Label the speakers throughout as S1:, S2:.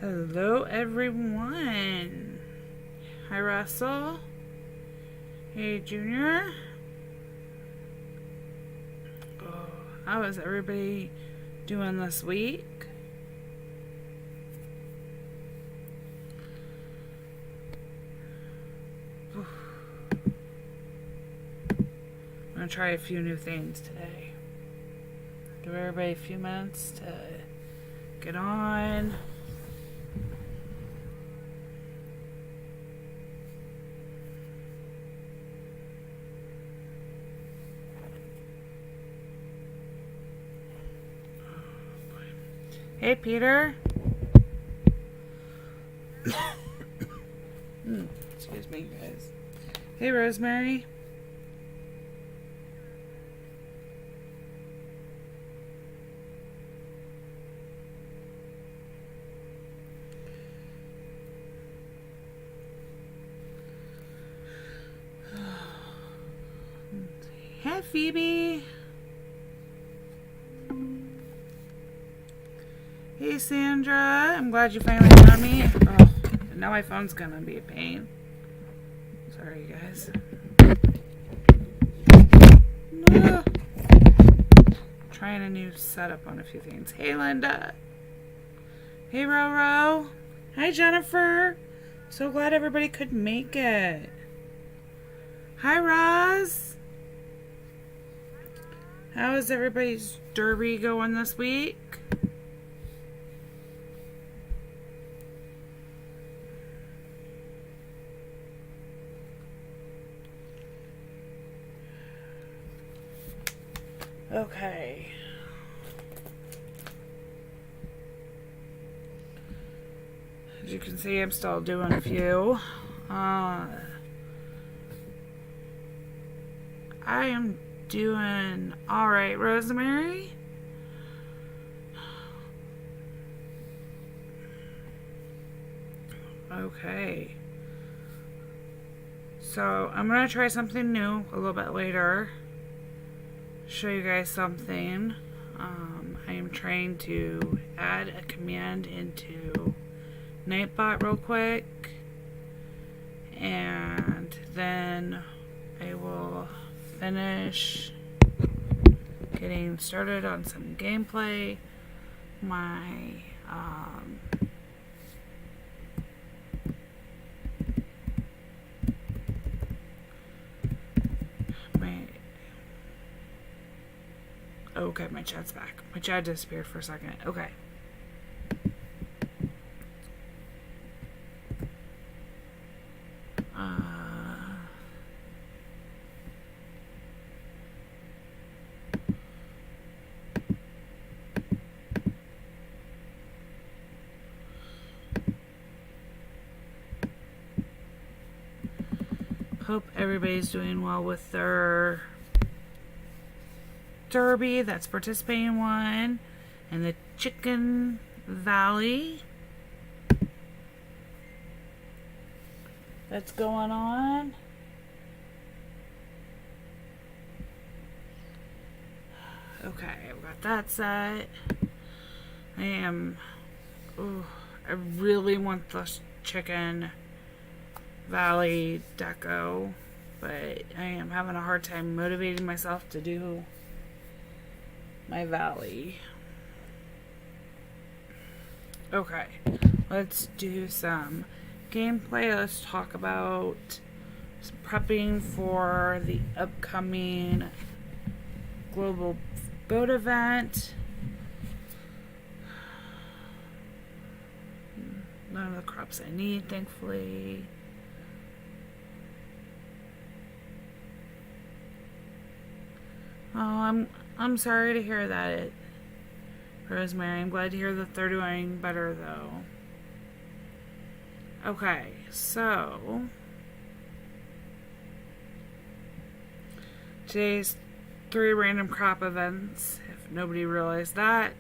S1: Hello, everyone. Hi, Russell. Hey, Junior. Oh, how is everybody doing this week? I'm going to try a few new things today. Give everybody a few minutes to get on. Hey, Peter. Excuse me, guys. Hey, Rosemary. Hey, Phoebe. Hey, Sandra. I'm glad you finally found me. Oh, now my phone's gonna be a pain. Sorry, guys. No. Trying a new setup on a few things. Hey, Linda. Hey, Roro. Hi, Jennifer. So glad everybody could make it. Hi, Roz. How is everybody's derby going this week? Okay. As you can see, I'm still doing a few. I am doing alright, Rosemary. Okay. So, I'm going to try something new a little bit later. Show you guys something. I am trying to add a command into Nightbot real quick. And then I will finish getting started on some gameplay. Okay, my chat's back. My chat disappeared for a second. Okay. Hope everybody's doing well with their derby that's participating one and the Chicken Valley that's going on. Okay, I've got that set. I really want the Chicken Valley deco, but I am having a hard time motivating myself to do my valley. Okay, let's do some gameplay. Let's talk about prepping for the upcoming global boat event. None of the crops I need, thankfully. Oh, I'm sorry to hear that, Rosemary. I'm glad to hear that they're doing better, though. Okay, so today's 3 random crop events. If nobody realized that,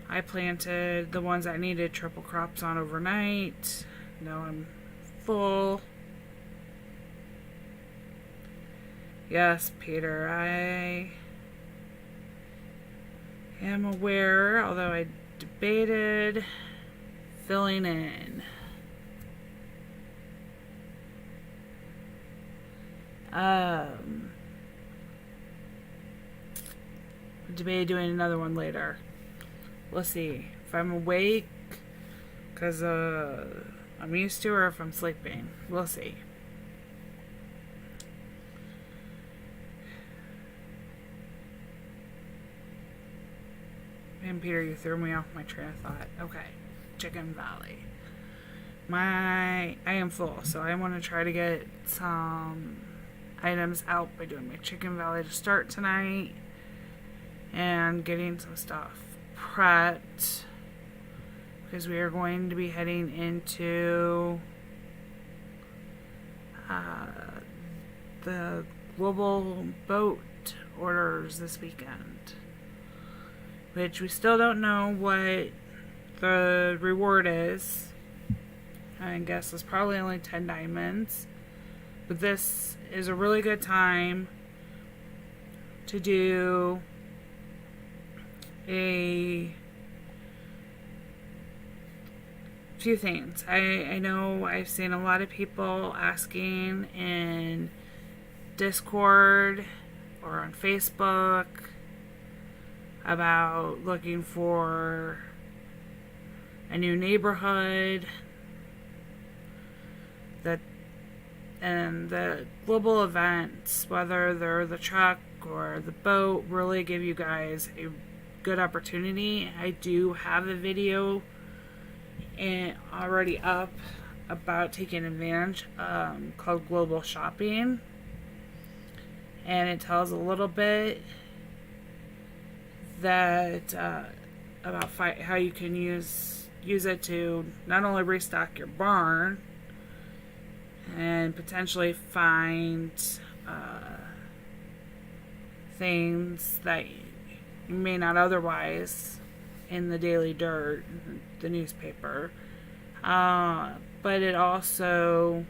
S1: I planted the ones I needed triple crops on overnight. Now I'm full. Yes, Peter, I am aware, although I debated filling in. Debated doing another one later. We'll see if I'm awake because I'm used to, or if I'm sleeping. We'll see. And Peter, you threw me off my train of thought. Okay, Chicken Valley. I am full, so I want to try to get some items out by doing my Chicken Valley to start tonight and getting some stuff prepped because we are going to be heading into the global boat orders this weekend, which we still don't know what the reward is. I guess it's probably only 10 diamonds, but this is a really good time to do a few things. I know I've seen a lot of people asking in Discord or on Facebook about looking for a new neighborhood, and the global events, whether they're the truck or the boat, really give you guys a good opportunity. I do have a video already up about taking advantage, called Global Shopping, and it tells a little bit that about how you can use it to not only restock your barn and potentially find things that you may not otherwise in the Daily Dirt, the newspaper, but it also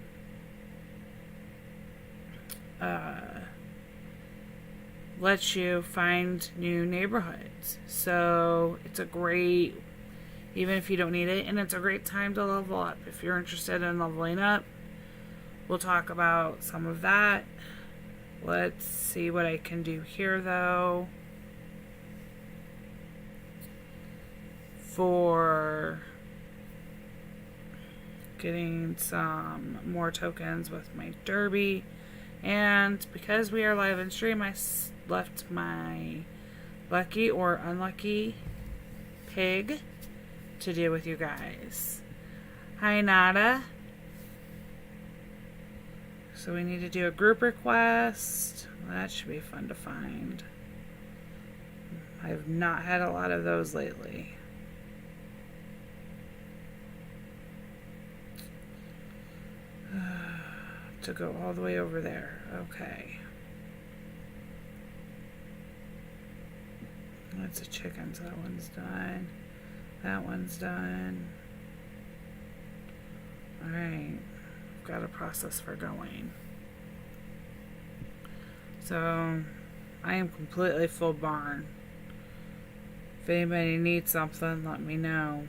S1: lets you find new neighborhoods. So it's a great, even if you don't need it, and it's a great time to level up. If you're interested in leveling up, we'll talk about some of that. Let's see what I can do here, though, for getting some more tokens with my derby. And because we are live in stream, I left my lucky or unlucky pig to do with you guys. Hi, Nada. So we need to do a group request. That should be fun to find. I have not had a lot of those lately. To go all the way over there. Okay. That's a chicken, so that one's done. That one's done. Alright. Got a process for going. So I am completely full barn. If anybody needs something, let me know.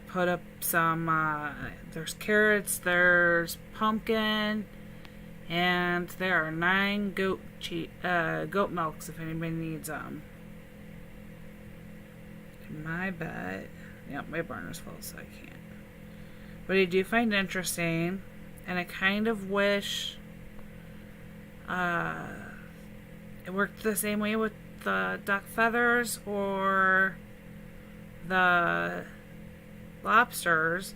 S1: Put up some there's carrots, there's pumpkin, and there are 9 goat milks if anybody needs them. My bet, yep, my barn is full, so I can't. But I do find interesting, and I kind of wish it worked the same way with the duck feathers or the lobsters.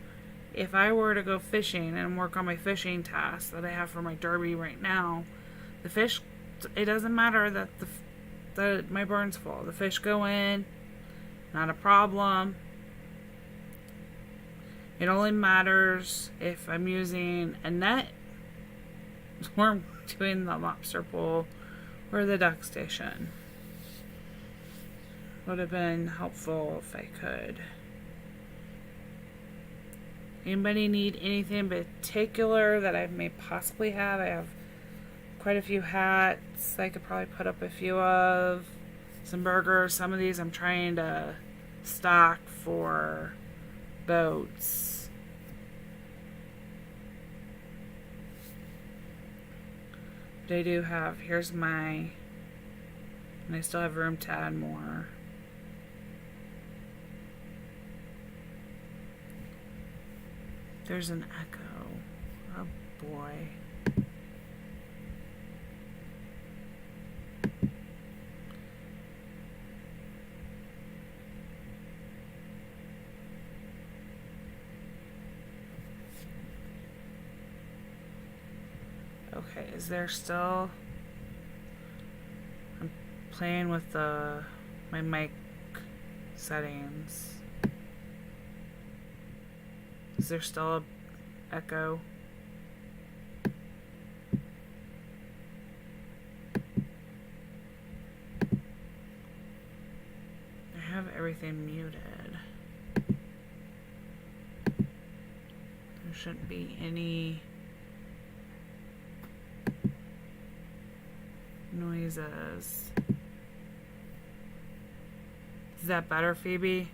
S1: If I were to go fishing and work on my fishing tasks that I have for my derby right now, the fish, it doesn't matter that my barn's full. The fish go in, not a problem. It only matters if I'm using a net or doing the lobster pool or the duck station. Would have been helpful if I could. Anybody need anything in particular that I may possibly have? I have quite a few hats I could probably put up a few of. Some burgers. Some of these I'm trying to stock for boats. But I do have, here's my, and I still have room to add more. There's an echo. Oh boy. Okay, is there still... I'm playing with my mic settings. Is there still a echo? I have everything muted. There shouldn't be any noises. Is that better, Phoebe?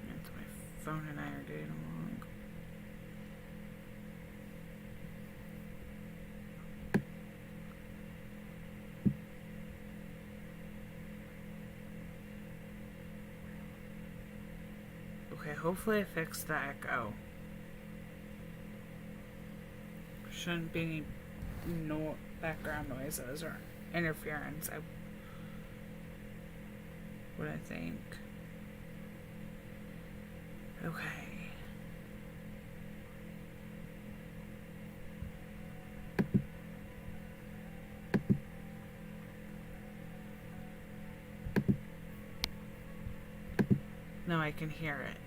S1: That's my phone and I are getting along. Okay, hopefully I fixed the echo. Shouldn't be any background noises or interference. What I think. Okay. Now I can hear it.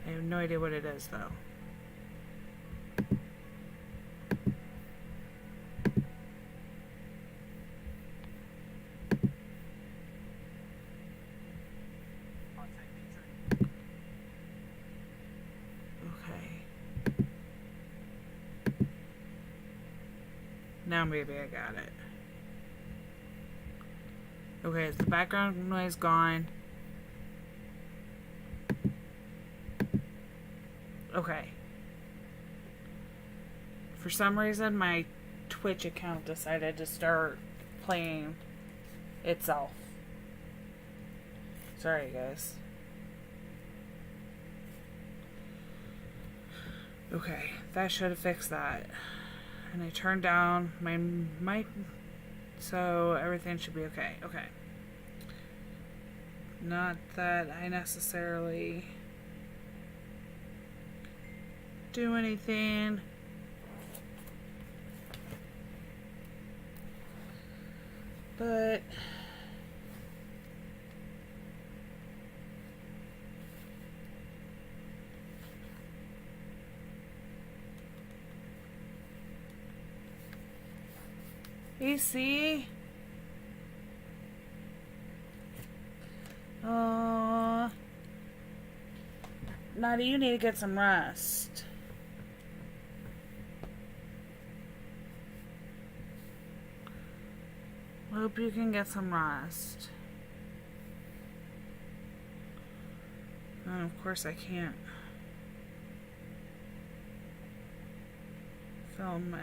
S1: I have no idea what it is though. Now maybe I got it. Okay, is the background noise gone? Okay. For some reason, my Twitch account decided to start playing itself. Sorry, guys. Okay, that should have fixed that. And I turned down my mic, so everything should be okay. Okay. Not that I necessarily do anything. But you see? Nadi, you need to get some rest. Hope you can get some rest. Oh, of course I can't film my...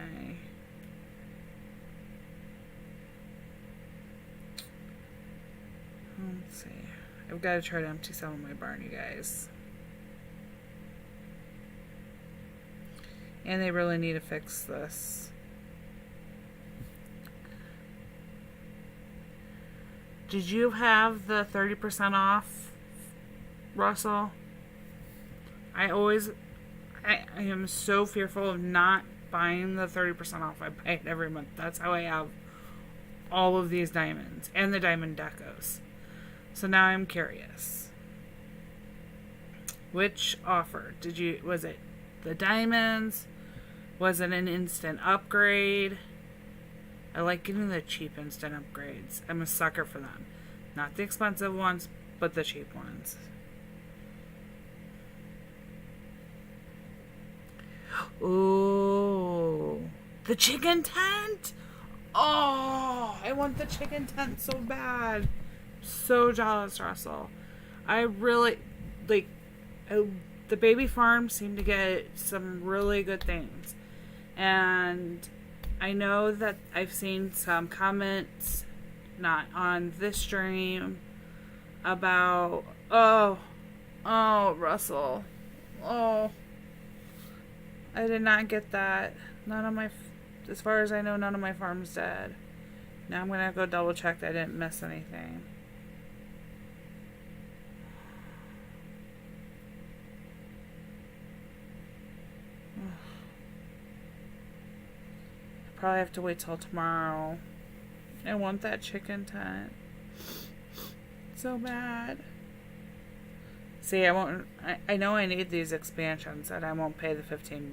S1: Let's see. I've got to try to empty some of my barn, you guys. And they really need to fix this. Did you have the 30% off, Russell? I am so fearful of not buying the 30% off. I buy it every month. That's how I have all of these diamonds and the diamond decos. So now I'm curious. Which offer was it the diamonds? Was it an instant upgrade? I like getting the cheap instant upgrades. I'm a sucker for them. Not the expensive ones, but the cheap ones. Ooh, The chicken tent? Oh, I want the chicken tent so bad. So jealous, Russell. I really, like, the baby farm seemed to get some really good things. And I know that I've seen some comments, not on this stream, about, oh, Russell. Oh, I did not get that. None of my, as far as I know, none of my farm's dead. Now I'm going to go double check that I didn't miss anything. I probably have to wait till tomorrow. I want that chicken tent so bad. See, I won't. I know I need these expansions, and I won't pay the $15.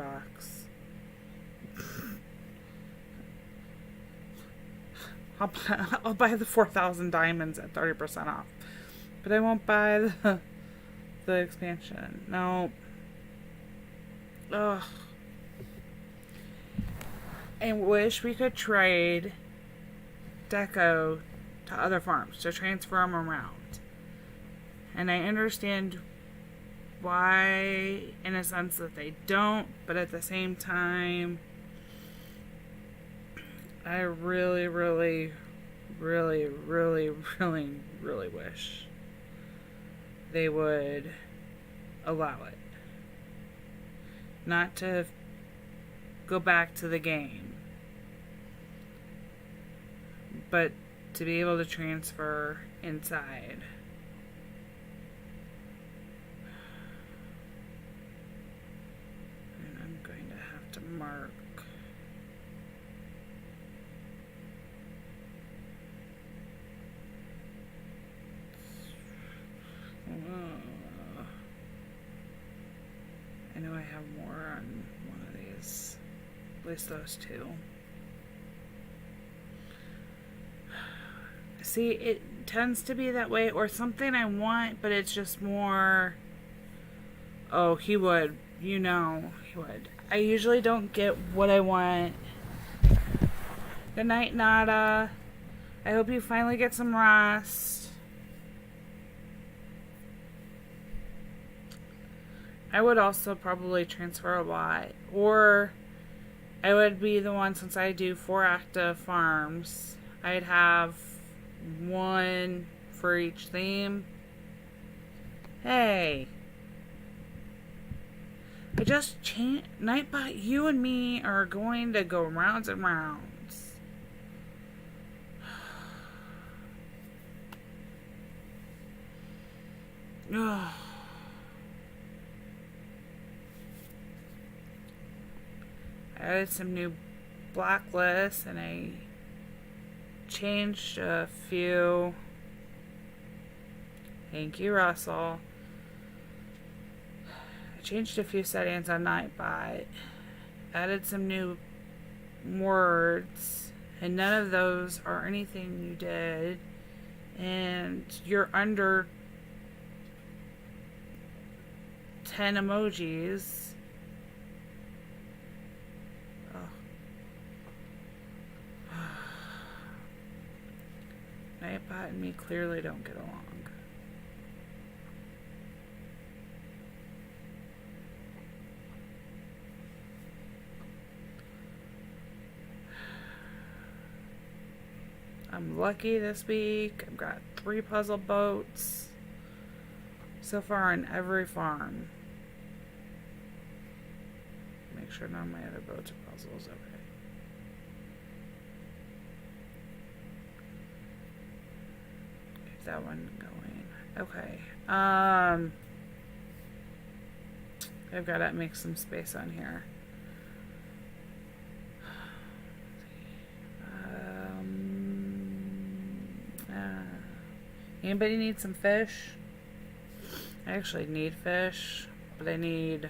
S1: I'll buy the 4,000 diamonds at 30% off, but I won't buy the expansion. No. Ugh. I wish we could trade Deco to other farms to transfer them around. And I understand why, in a sense, that they don't, but at the same time, I really, really, really, really, really, really wish they would allow it. Not to go back to the game, but to be able to transfer inside. And I'm going to have to mark. I know I have more on one of these. At least those two. See, it tends to be that way, or something I want, but it's just more, oh, he would. You know, he would. I usually don't get what I want. Good night, Nada. I hope you finally get some rest. I would also probably transfer a lot. Or I would be the one, since I do 4 active farms, I'd have 1 for each theme. Hey. I just changed. Nightbot, you and me are going to go rounds and rounds. Ugh. I added some new blacklists and I changed a few. Thank you, Russell. I changed a few settings on Nightbot. Added some new words. And none of those are anything you did. And you're under 10 emojis. Nightbot and me clearly don't get along. I'm lucky this week. I've got 3 puzzle boats so far on every farm. Make sure none of my other boats are puzzles. Okay. That one going. Okay. I've got to make some space on here. Anybody need some fish? I actually need fish, but I need.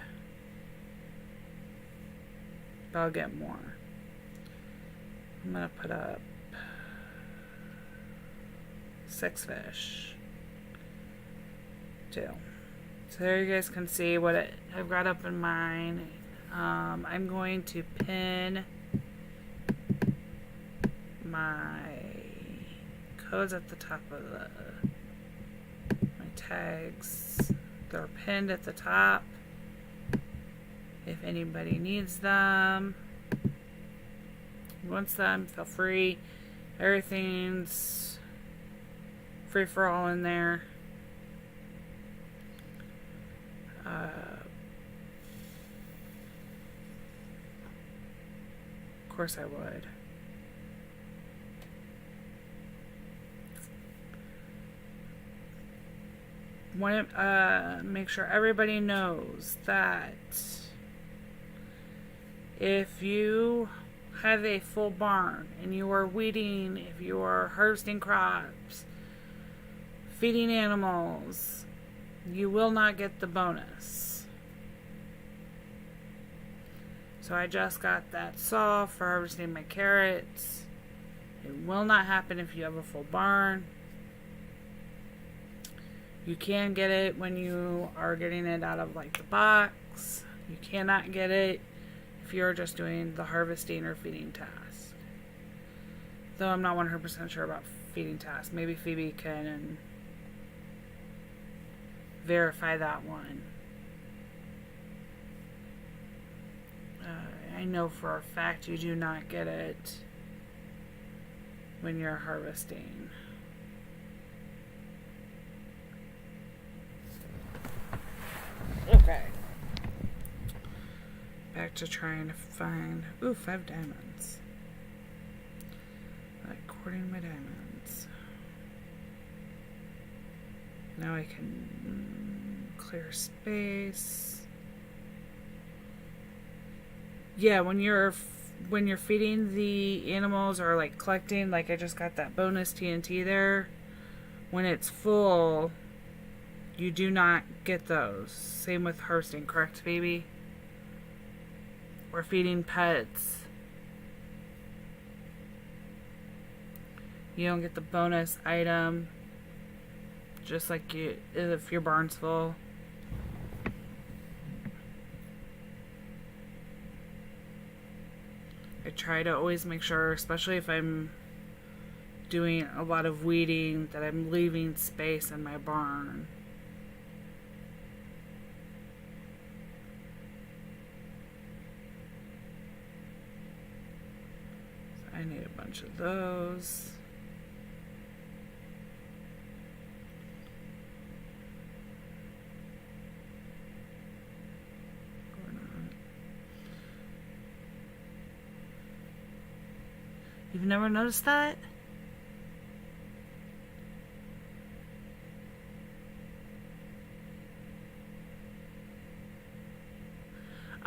S1: But I'll get more. I'm gonna put up 6 fish. 2. So there you guys can see what I've got up in mine. I'm going to pin my codes at the top of my tags. They're pinned at the top. If anybody needs them, wants them, feel free. Everything's free for all in there. Of course I would. Want to make sure everybody knows that if you have a full barn and you are weeding, if you are harvesting crops, feeding animals, you will not get the bonus. So I just got that saw for harvesting my carrots. It will not happen if you have a full barn. You can get it when you are getting it out of like the box. You cannot get it if you're just doing the harvesting or feeding task. Though I'm not 100% sure about feeding task. Maybe Phoebe can verify that one. I know for a fact you do not get it when you're harvesting. Okay. Back to trying to find... Ooh, 5 diamonds. Recording my diamonds. Now I can clear space. Yeah, when you're feeding the animals or like collecting, like I just got that bonus TNT there. When it's full, you do not get those. Same with harvesting, correct, baby? Or feeding pets. You don't get the bonus item. Just like if your barn's full. I try to always make sure, especially if I'm doing a lot of weeding, that I'm leaving space in my barn. I need a bunch of those. You've never noticed that?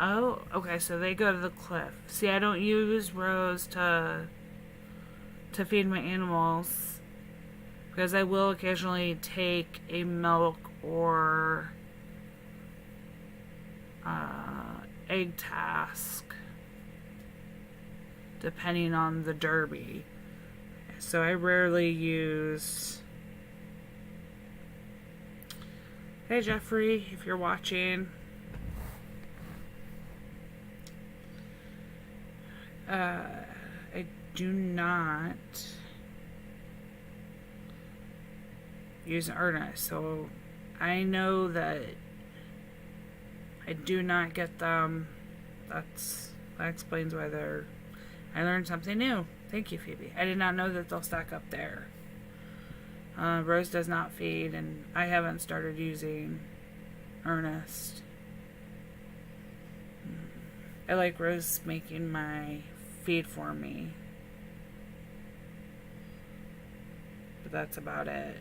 S1: Oh, okay, so they go to the cliff. See, I don't use Rose to feed my animals because I will occasionally take a milk or egg task depending on the derby. So I rarely use... Hey Jeffrey, if you're watching... I do not use Earnest, so I know that I do not get them. That explains why they're... I learned something new. Thank you, Phoebe. I did not know that they'll stack up there. Rose does not feed, and I haven't started using Earnest. I like Rose making my feed for me. But that's about it.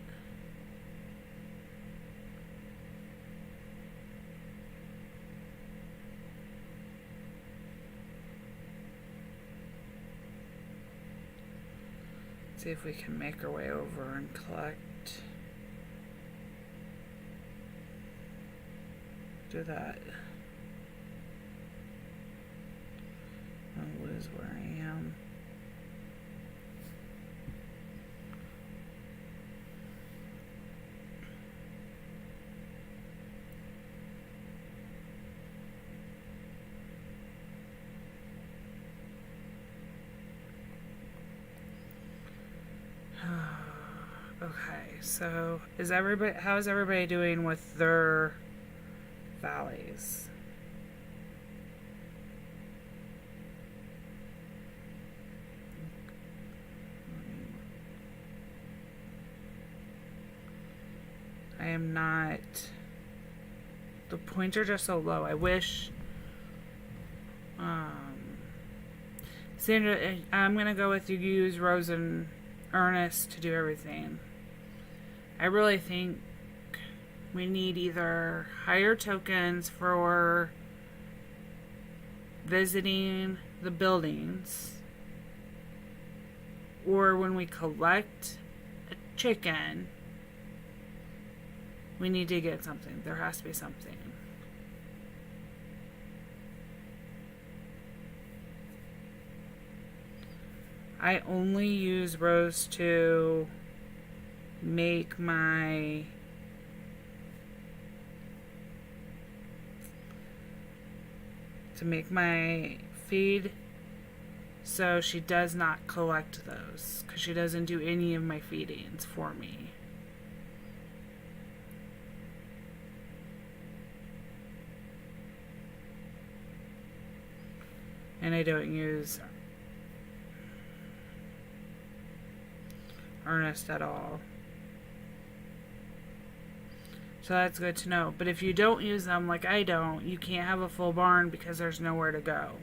S1: See if we can make our way over and collect. Do that. I'll lose where I am. Okay, so how's everybody doing with their valleys? I am not. The points are just so low. I wish. Sandra, I'm gonna go with you. Use Rose and Ernest to do everything. I really think we need either higher tokens for visiting the buildings, or when we collect a chicken, we need to get something. There has to be something. I only use Rose to make my feed, so she does not collect those because she doesn't do any of my feedings for me. And I don't use Ernest at all. So that's good to know. But if you don't use them like I don't, you can't have a full barn because there's nowhere to go.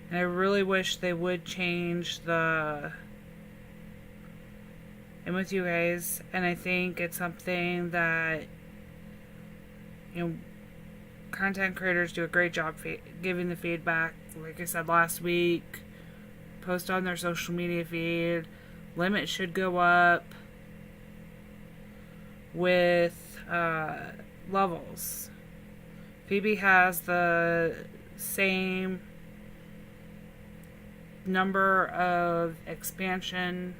S1: And I really wish they would change the... I'm with you guys, and I think it's something that, content creators do a great job giving the feedback. Like I said last week, post on their social media feed. Limit should go up with levels. Phoebe has the same number of expansion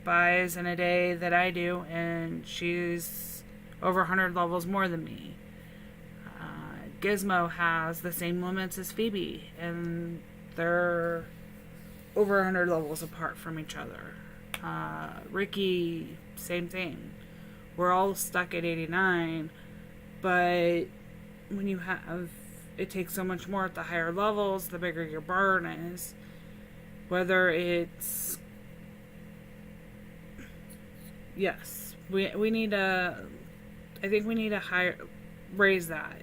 S1: buys in a day that I do, and she's over 100 levels more than me. Gizmo has the same limits as Phoebe, and they're over 100 levels apart from each other. Ricky, same thing. We're all stuck at 89, but when you have, it takes so much more at the higher levels, the bigger your barn is. Whether it's, yes, we need to, I think we need to raise that.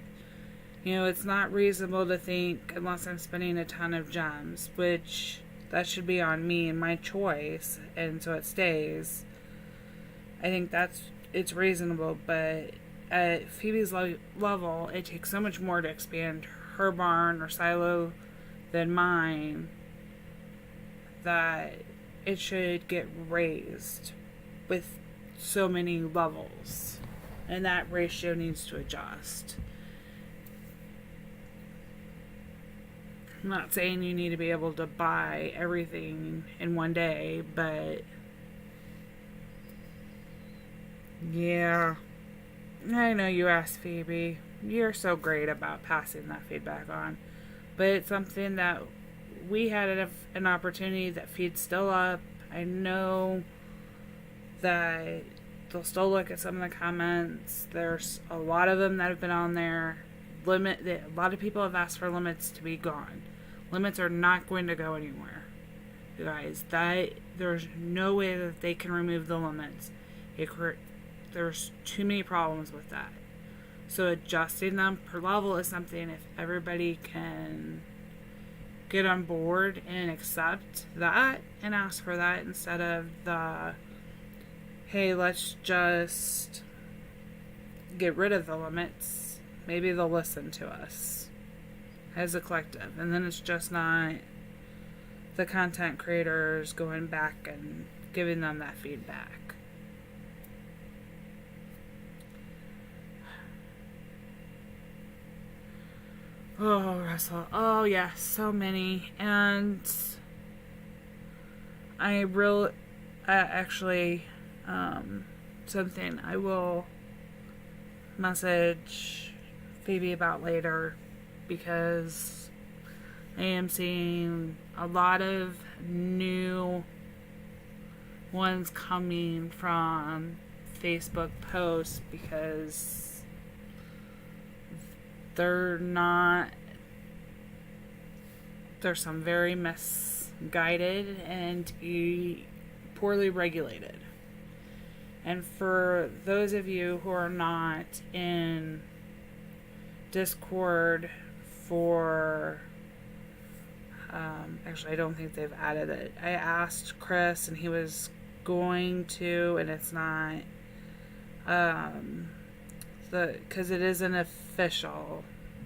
S1: It's not reasonable to think, unless I'm spending a ton of gems, which that should be on me and my choice, and so it stays. I think it's reasonable, but at Phoebe's level, it takes so much more to expand her barn or silo than mine that it should get raised with so many levels, and that ratio needs to adjust. I'm not saying you need to be able to buy everything in one day, but yeah, I know you asked Phoebe. You're so great about passing that feedback on, but it's something that we had an opportunity. That feed's still up. I know that they'll still look at some of the comments. There's a lot of them that have been on there. A lot of people have asked for limits to be gone. Limits are not going to go anywhere, you guys. There's no way that they can remove the limits. There's too many problems with that. So adjusting them per level is something, if everybody can get on board and accept that and ask for that instead of the, hey, let's just get rid of the limits, maybe they'll listen to us as a collective, and then it's just not the content creators going back and giving them that feedback. Oh, Russell. Oh, yeah, so many. And I actually, something I will message Phoebe about later, because I am seeing a lot of new ones coming from Facebook posts because there's some very misguided and poorly regulated. And for those of you who are not in Discord for actually, I don't think they've added it. I asked Chris and he was going to, and it's not because it isn't official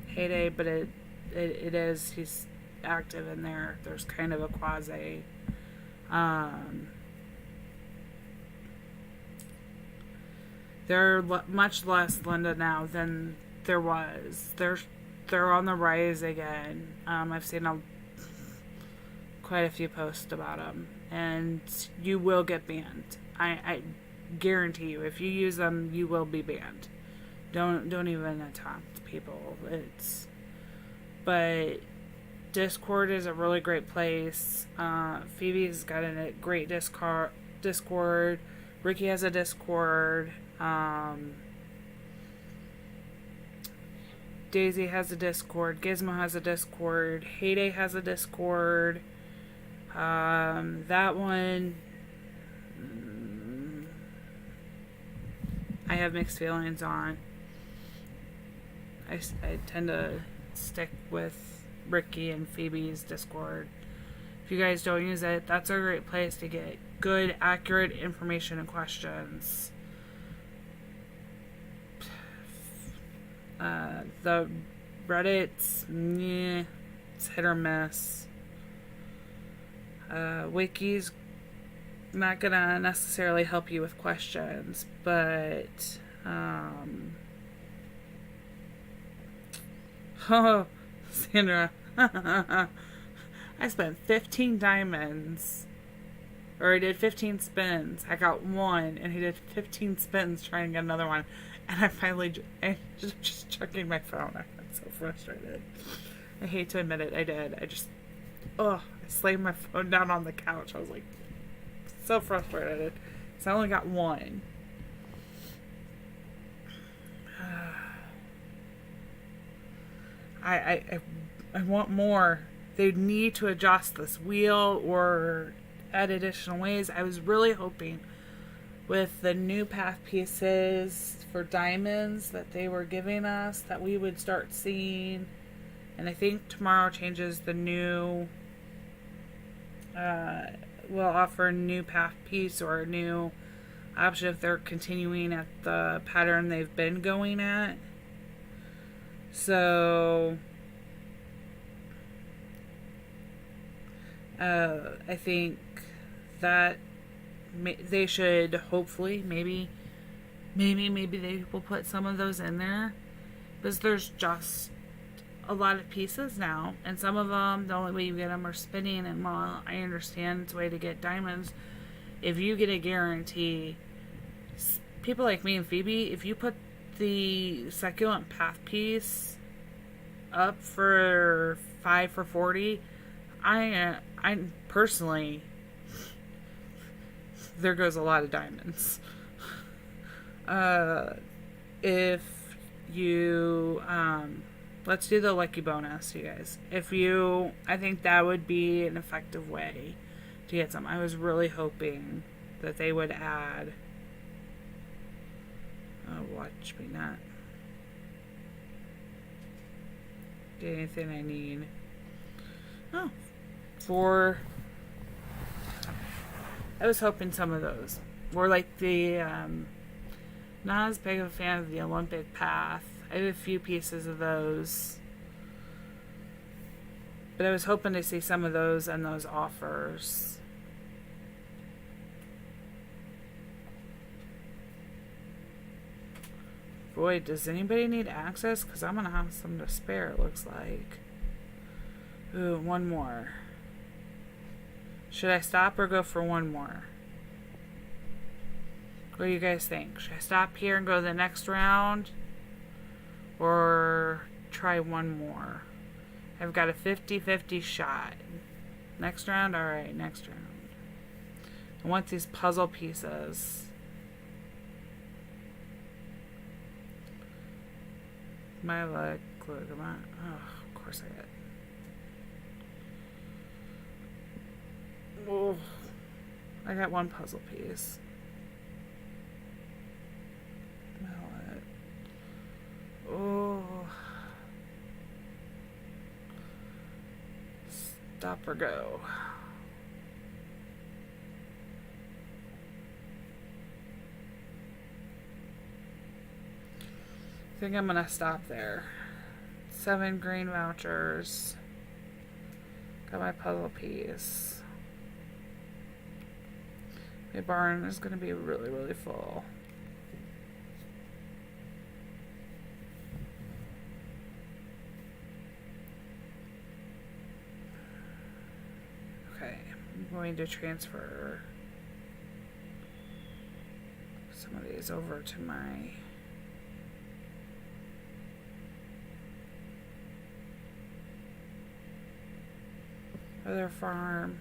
S1: Heyday, but it is. He's active in there. There's kind of a quasi they're much less Linda now than there was. They're on the rise again. I've seen quite a few posts about them, and you will get banned. I guarantee you, if you use them, you will be banned. Don't even attempt, people. But Discord is a really great place. Phoebe's got a great Discord. Ricky has a Discord. Daisy has a Discord. Gizmo has a Discord. Heyday has a Discord. That one, I have mixed feelings on. I tend to stick with Ricky and Phoebe's Discord. If you guys don't use it, that's a great place to get good, accurate information and questions. The Reddit's, it's hit or miss. Wiki's not gonna necessarily help you with questions, but oh, Sandra, I spent 15 diamonds, or I did 15 spins. I got one, and he did 15 spins trying to get another one, and I'm just checking my phone. I got so frustrated. I hate to admit it, I did. I slammed my phone down on the couch. I was like, so frustrated. So I only got one. I want more. They need to adjust this wheel or add additional ways. I was really hoping with the new path pieces for diamonds that they were giving us that we would start seeing. And I think tomorrow changes the new will offer a new path piece or a new option if they're continuing at the pattern they've been going at. So I think that they should hopefully maybe they will put some of those in there, because there's just a lot of pieces now, and some of them the only way you get them are spinning. And while I understand it's a way to get diamonds, if you get a guarantee, people like me and Phoebe, if you put the succulent path piece up for 5 for 40, I personally, there goes a lot of diamonds. If you let's do the lucky bonus, you guys. I think that would be an effective way to get some. I was really hoping that they would add. Oh, watch me not get anything I need. Oh, I was hoping some of those were like the not as big of a fan of the Olympic path. I have a few pieces of those, but I was hoping to see some of those and those offers. Boy, does anybody need access? Because I'm going to have some to spare, it looks like. Ooh, one more. Should I stop or go for one more? What do you guys think? Should I stop here and go to the next round? Or try one more? I've got a 50-50 shot. Next round? Alright, next round. I want these puzzle pieces. My luck. Look, come on. Oh, of course I get. Oh, I got one puzzle piece. Oh. Stop or go. I think I'm gonna stop there. 7 green vouchers. Got my puzzle piece. My barn is gonna be really, really full. Okay, I'm going to transfer some of these over to my other farm.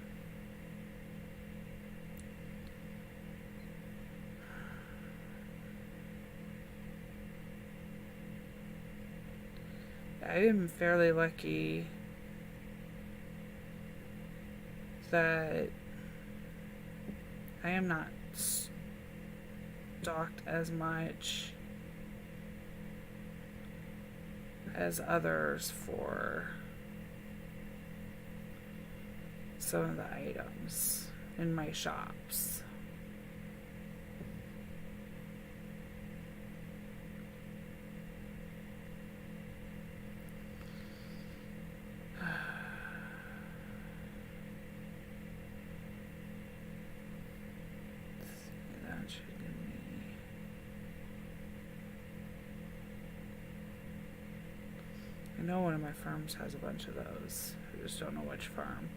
S1: I am fairly lucky that I am not stocked as much as others for some of the items in my shops. That should give me... I know one of my farms has a bunch of those. I just don't know which farm.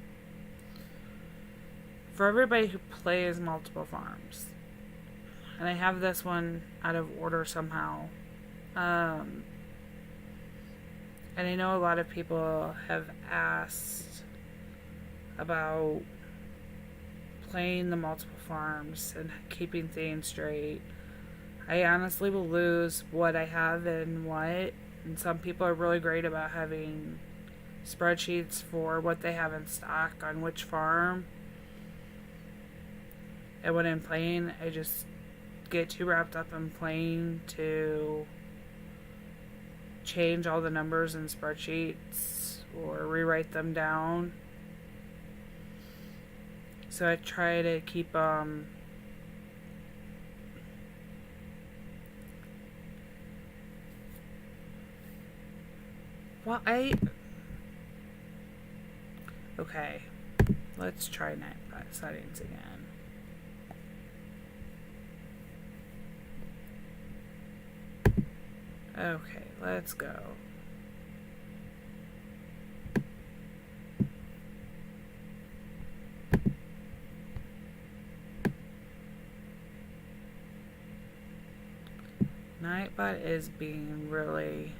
S1: For everybody who plays multiple farms, and I have this one out of order somehow, and I know a lot of people have asked about playing the multiple farms and keeping things straight. I honestly will lose what I have and what, and some people are really great about having spreadsheets for what they have in stock on which farm. And when I'm playing, I just get too wrapped up in playing to change all the numbers in spreadsheets or rewrite them down. So I try to keep well, okay, let's try night settings again. Okay, let's go. Nightbot is being really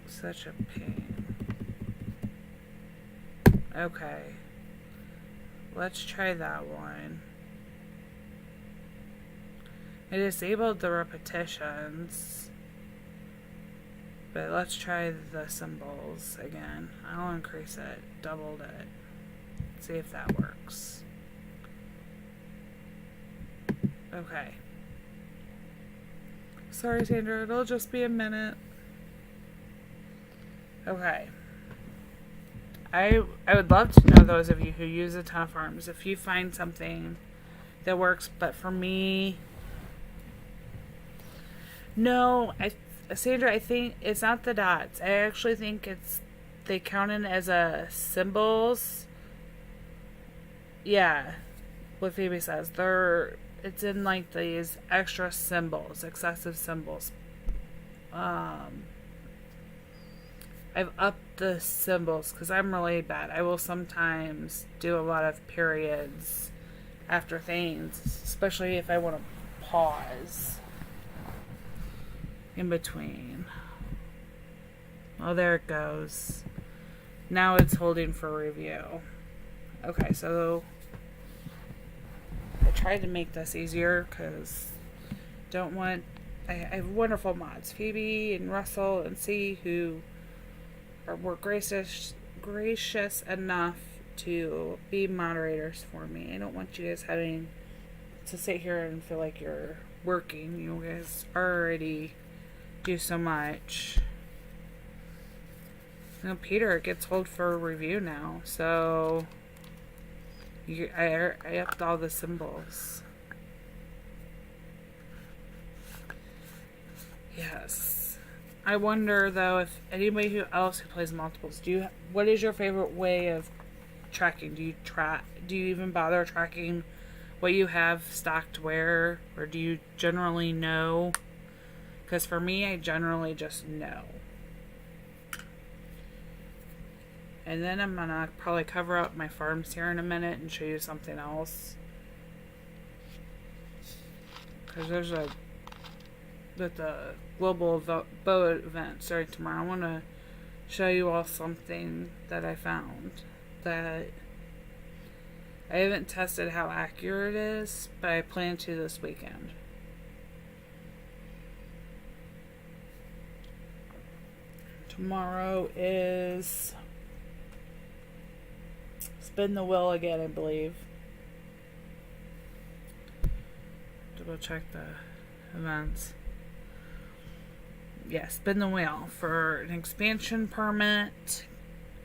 S1: such a pain. Okay, let's try that one. I disabled the repetitions, but let's try the symbols again. I'll increase it, doubled it, see if that works. Okay. Sorry, Sandra, it'll just be a minute. Okay. I would love to know, those of you who use a ton of farms, if you find something that works, but for me... No, Sandra, I think it's not the dots. I actually think they counted as a symbols. Yeah, what Phoebe says. It's in like these extra symbols, excessive symbols. I've upped the symbols because I'm really bad. I will sometimes do a lot of periods after things, especially if I want to pause. in between. Oh, there it goes. Now it's holding for review. Okay, so I tried to make this easier because I have wonderful mods, Phoebe and Russell and C, who were gracious enough to be moderators for me. I don't want you guys having to sit here and feel like you're working. You guys already do so much. Peter gets hold for a review now, so I upped all the symbols. Yes. I wonder though if anybody who plays multiples, what is your favorite way of tracking? Do you even bother tracking what you have stocked where, or do you generally know? Because for me, I generally just know. And then I'm gonna probably cover up my farms here in a minute and show you something else. Because there's the global bow event starting tomorrow, I want to show you all something that I found that I haven't tested how accurate it is, but I plan to this weekend. Tomorrow is spin the wheel again, I believe. To go check the events. Yeah, spin the wheel for an expansion permit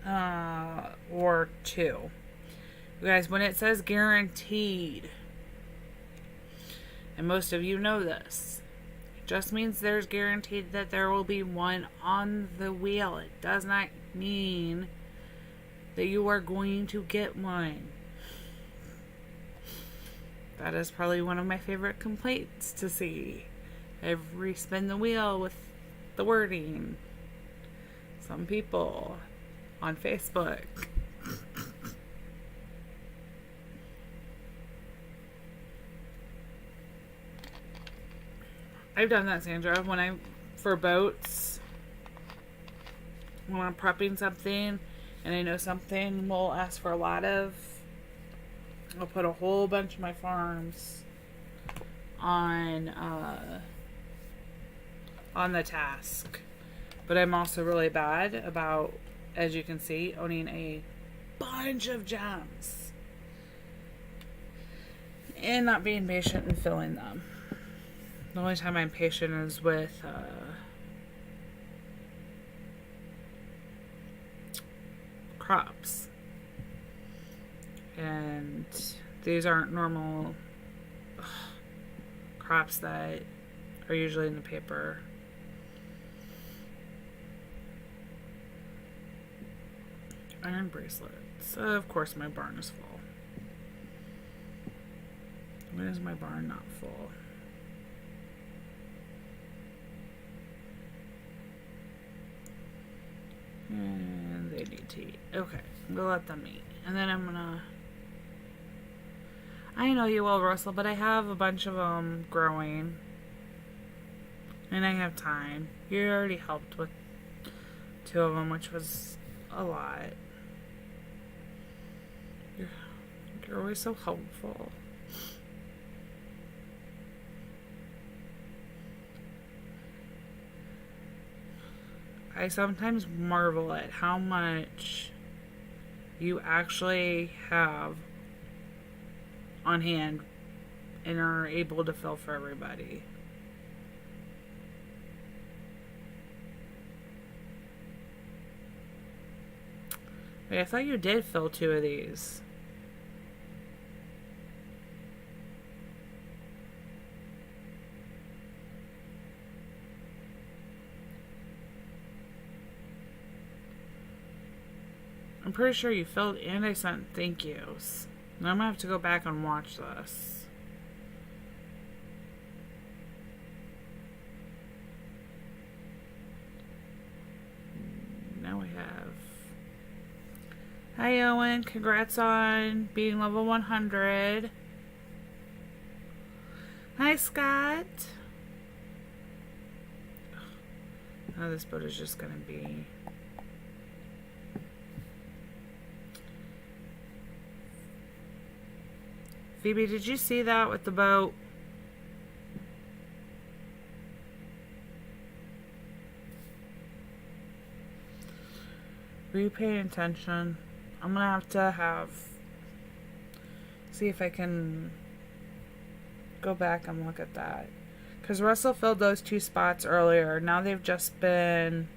S1: or 2. You guys, when it says guaranteed, and most of you know this, it just means there's guaranteed that there will be one on the wheel. It does not mean that you are going to get one. That is probably one of my favorite complaints to see. Every spin the wheel with the wording. Some people on Facebook. I've done that, Sandra, for boats, when I'm prepping something and I know something will ask for a lot of, I'll put a whole bunch of my farms on the task. But I'm also really bad about, as you can see, owning a bunch of gems and not being patient and filling them. The only time I'm patient is with crops. And these aren't normal crops that are usually in the paper. Iron bracelets. Of course my barn is full. When is my barn not full? And they need to eat. Okay, we'll let them eat. And then I'm gonna... I know you will, Russell, but I have a bunch of them growing. And I have time. You already helped with 2 of them, which was a lot. You're always so helpful. I sometimes marvel at how much you actually have on hand and are able to fill for everybody. Wait, I thought you did fill 2 of these. I'm pretty sure you filled and I sent thank yous. Now I'm gonna have to go back and watch this. Now we have... Hi Owen, congrats on being level 100. Hi Scott. Oh, Oh, this boat is just gonna be... Phoebe, did you see that with the boat? Were you paying attention? I'm gonna have to see if I can go back and look at that. Because Russell filled those 2 spots earlier. Now they've just been...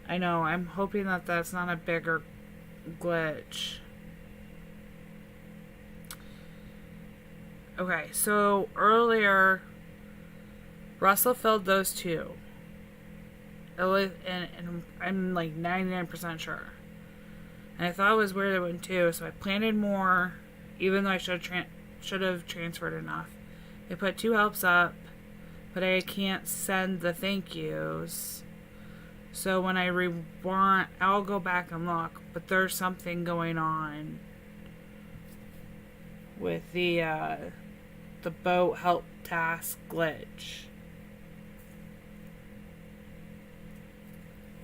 S1: I know, I'm hoping that that's not a bigger glitch. Okay, so earlier, Russell filled those 2. And I'm like 99% sure. And I thought it was weird it went 2, so I planted more, even though I should have transferred enough. I put 2 helps up, but I can't send the thank yous. So when I want, I'll go back and look, but there's something going on with the boat help task glitch.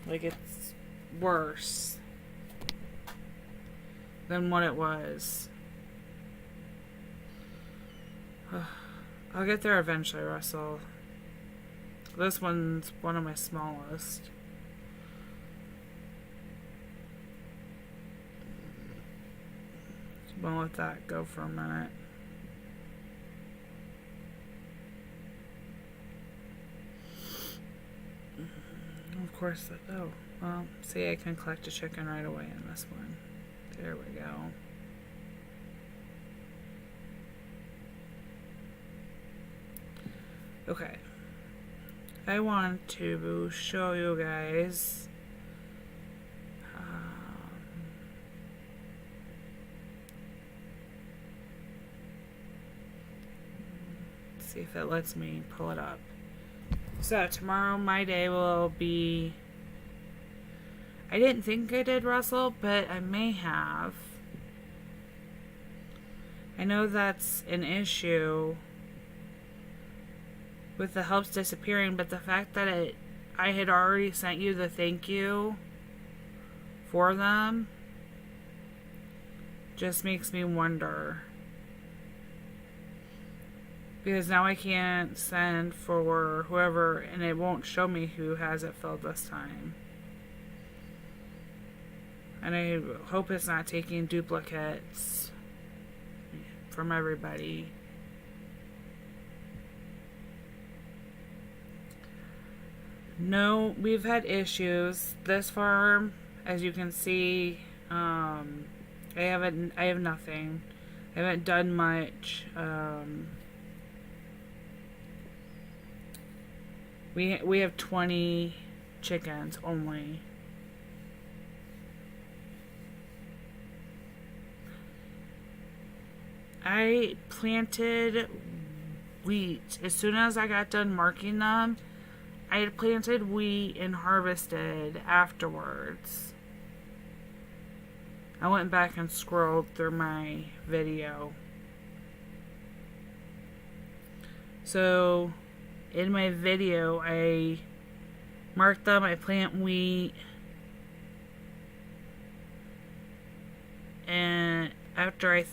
S1: Like, it's worse than what it was. I'll get there eventually, Russell. This one's one of my smallest. So I'll let that go for a minute. Of course, oh, well, see, I can collect a chicken right away in this one. There we go. Okay. I want to show you guys see if it lets me pull it up. So tomorrow my day will be... I didn't think I did, Russell, but I may have. I know that's an issue with the helps disappearing, but the fact that I had already sent you the thank you for them just makes me wonder. Because now I can't send for whoever, and it won't show me who has it filled this time. And I hope it's not taking duplicates from everybody. No, we've had issues. This farm, as you can see, I have nothing. I haven't done much. We have 20 chickens only. I planted wheat. As soon as I got done marking them, I had planted wheat and harvested afterwards. I went back and scrolled through my video. So, in my video, I marked them, I plant wheat, and after I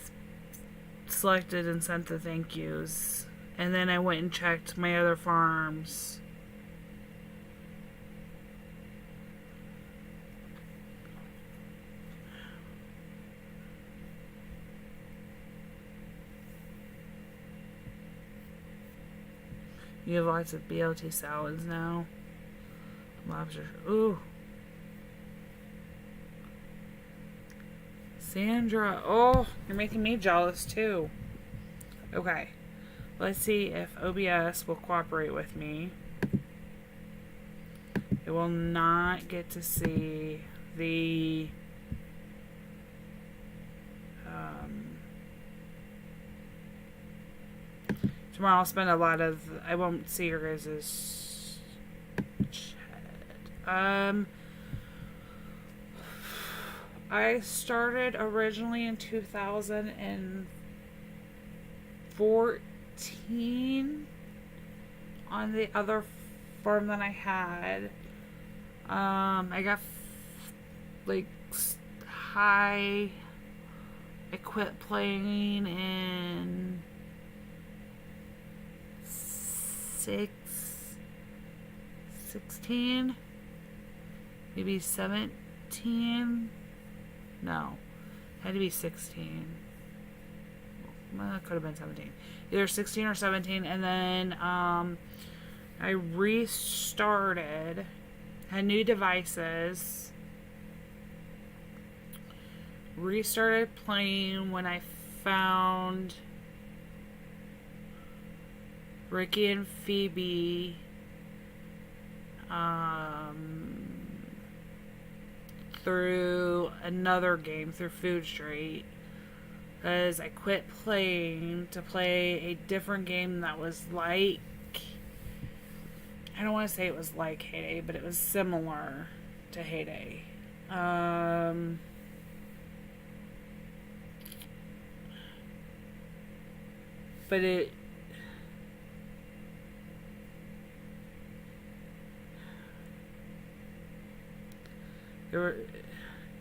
S1: selected and sent the thank yous, and then I went and checked my other farms. You have lots of BLT salads now. Lobster. Ooh. Sandra. Oh, you're making me jealous too. Okay. Let's see if OBS will cooperate with me. It will not get to see the tomorrow I'll spend a lot of... I won't see your guys' chat. I started originally in 2014. on the other farm that I had. I got like high. I quit playing in 16, maybe 17. No, had to be 16. Well, it could have been 17. Either 16 or 17, and then I restarted, had new devices, restarted playing when I found Ricky and Phoebe through another game, through Food Street, because I quit playing to play a different game that was like, I don't want to say it was like Heyday, but it was similar to Heyday. But it there were,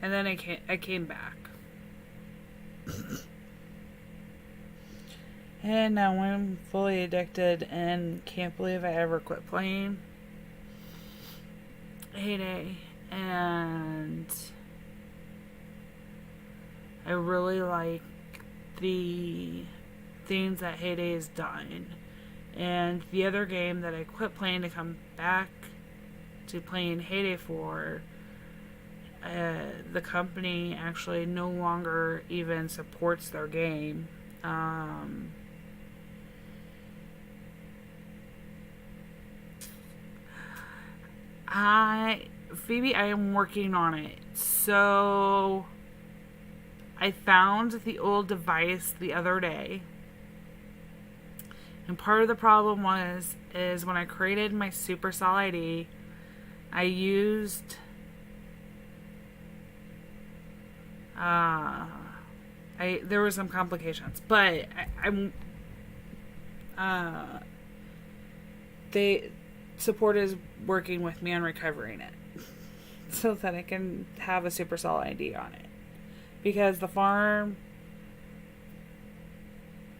S1: and then I came back. And now I'm fully addicted and can't believe I ever quit playing Heyday. And I really like the things that Heyday has done. And the other game that I quit playing to come back to playing Heyday for, the company actually no longer even supports their game. Phoebe, I am working on it. So I found the old device the other day. And part of the problem is when I created my Supercell ID, I used there were some complications, but they support is working with me on recovering it so that I can have a Supercell ID on it, because the farm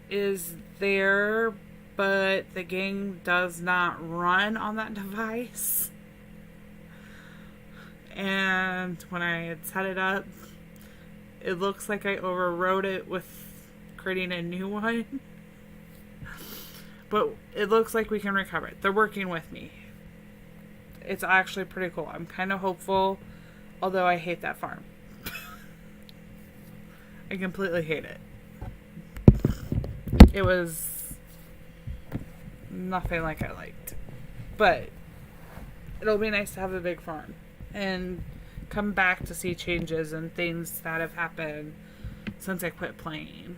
S1: is there, but the game does not run on that device. And when I had set it up, it looks like I overrode it with creating a new one. But it looks like we can recover it. They're working with me. It's actually pretty cool. I'm kind of hopeful, although I hate that farm. I completely hate it. It was nothing like I liked. But it'll be nice to have a big farm and come back to see changes and things that have happened since I quit playing.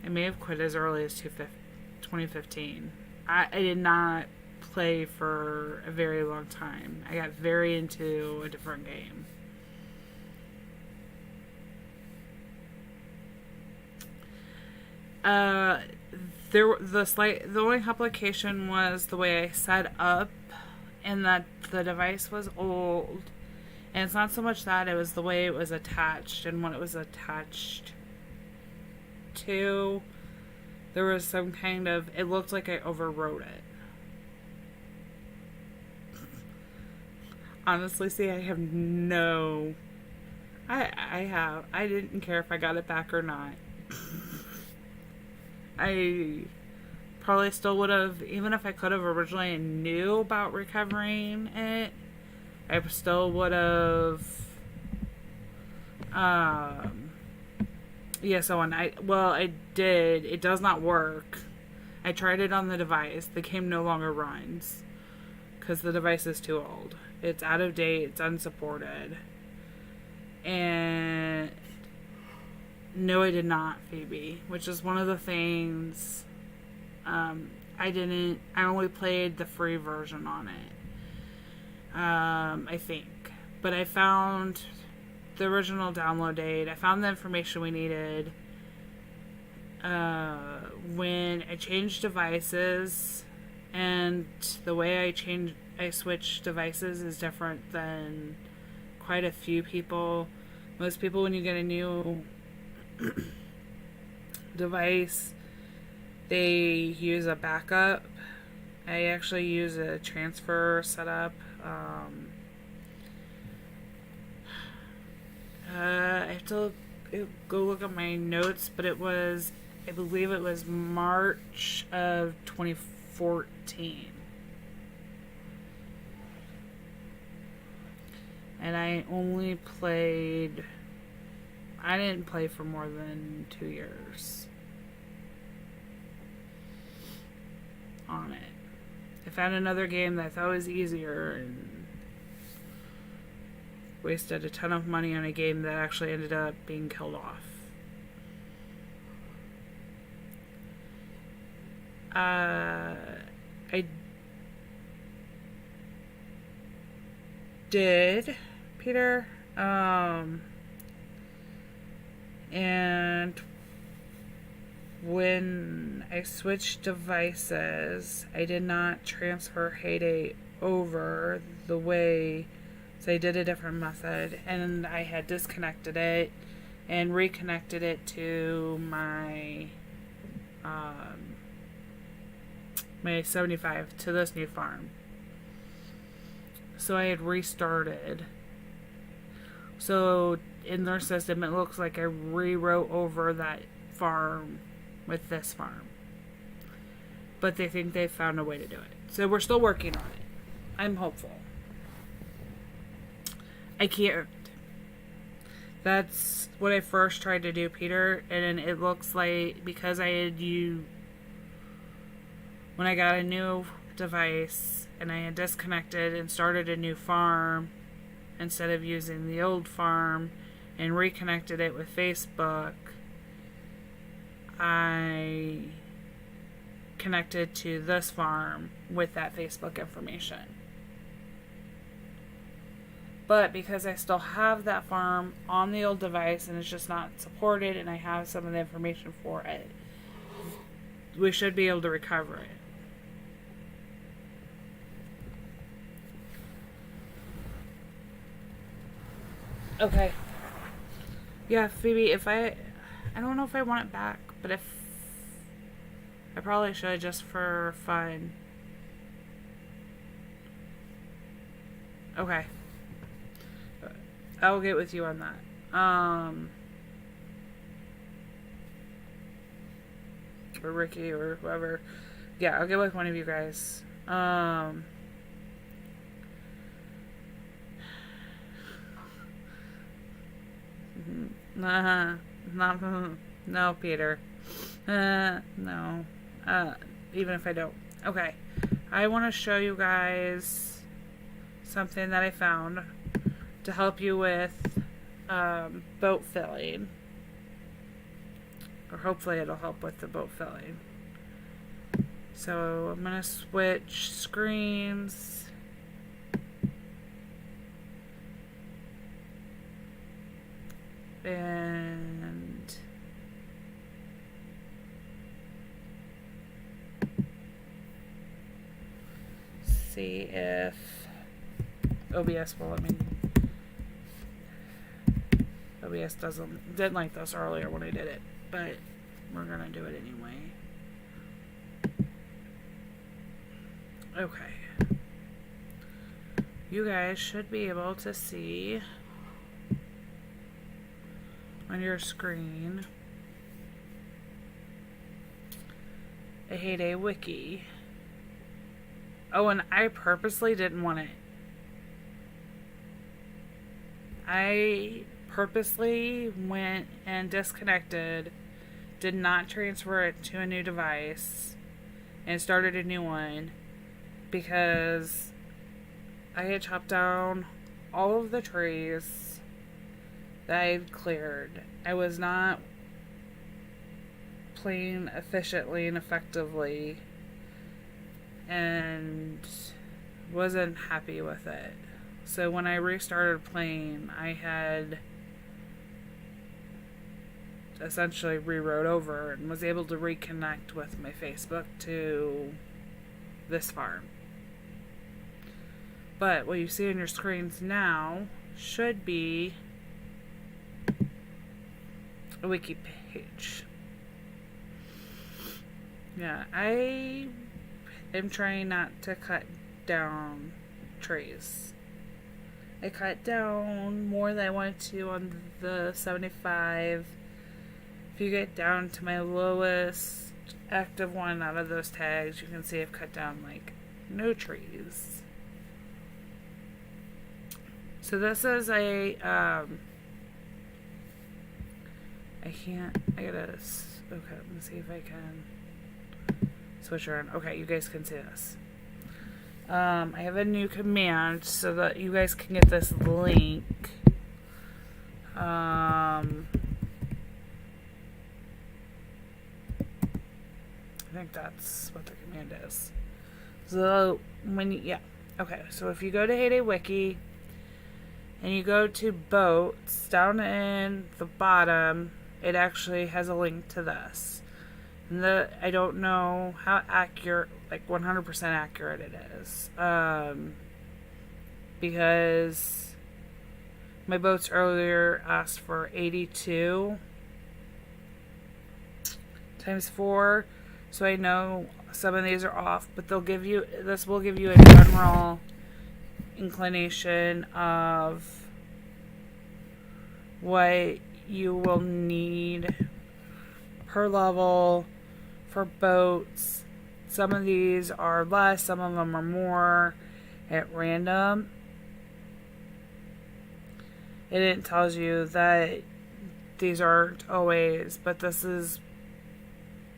S1: I may have quit as early as 2015. I did not play for a very long time. I got very into a different game. The only complication was the way I set up, and that the device was old. And it's not so much that, it was the way it was attached and what it was attached to. There was some kind of, it looked like I overwrote it. Honestly, see, I have no, I didn't care if I got it back or not. I probably still would have, even if I could have originally knew about recovering it, I still would have, yeah, so when I did, it does not work. I tried it on the device. The game no longer runs because the device is too old. It's out of date. It's unsupported. And no, I did not, Phoebe, which is one of the things, I only played the free version on it. I think. But I found the original download date. I found the information we needed. When I changed devices, And the way I switch devices is different than quite a few people. Most people, when you get a new device, they use a backup. I actually use a transfer setup. I have to go look at my notes, but I believe it was March of 2014. And I didn't play for more than 2 years on it. I found another game that I thought was easier and wasted a ton of money on a game that actually ended up being killed off. I did, Peter, and when I switched devices, I did not transfer Heyday over the way, so I did a different method, and I had disconnected it and reconnected it to my my 75 to this new farm. So I had restarted. So in their system, it looks like I rewrote over that farm with this farm. But they think they've found a way to do it. So we're still working on it. I'm hopeful. I can't. That's what I first tried to do, Peter. And it looks like because I had when I got a new device and I had disconnected and started a new farm instead of using the old farm and reconnected it with Facebook, I connected to this farm with that Facebook information. But because I still have that farm on the old device and it's just not supported and I have some of the information for it, we should be able to recover it. Okay. Yeah, Phoebe, I don't know if I want it back, but if I probably should just for fun. Okay. I'll get with you on that. Or Ricky or whoever. Yeah, I'll get with one of you guys. No, Peter. No. Even if I don't. Okay. I want to show you guys something that I found to help you with boat filling. Or hopefully it'll help with the boat filling. So I'm going to switch screens. And see if OBS will let me. OBS didn't like this earlier when I did it, but we're gonna do it anyway. Okay. You guys should be able to see on your screen a Heyday wiki. Oh, and I purposely didn't want it. I purposely went and disconnected, did not transfer it to a new device, and started a new one because I had chopped down all of the trees that I had cleared. I was not playing efficiently and effectively and wasn't happy with it. So when I restarted playing, I had essentially rewrote over and was able to reconnect with my Facebook to this farm. But what you see on your screens now should be a wiki page. Yeah, I am trying not to cut down trees. I cut down more than I wanted to on the 75. If you get down to my lowest active one out of those tags, you can see I've cut down like no trees. So this is a, I gotta, okay, let me see if I can switch around. Okay, you guys can see this. I have a new command so that you guys can get this link. I think that's what the command is. So so if you go to Heyday Wiki and you go to boats, down in the bottom, it actually has a link to this. And I don't know how accurate, like 100% accurate it is. Because my boats earlier asked for 82 times 4. So I know some of these are off, but this will give you a general inclination of what you will need per level for boats. Some of these are less, some of them are more at random. It tells you that these aren't always, but this is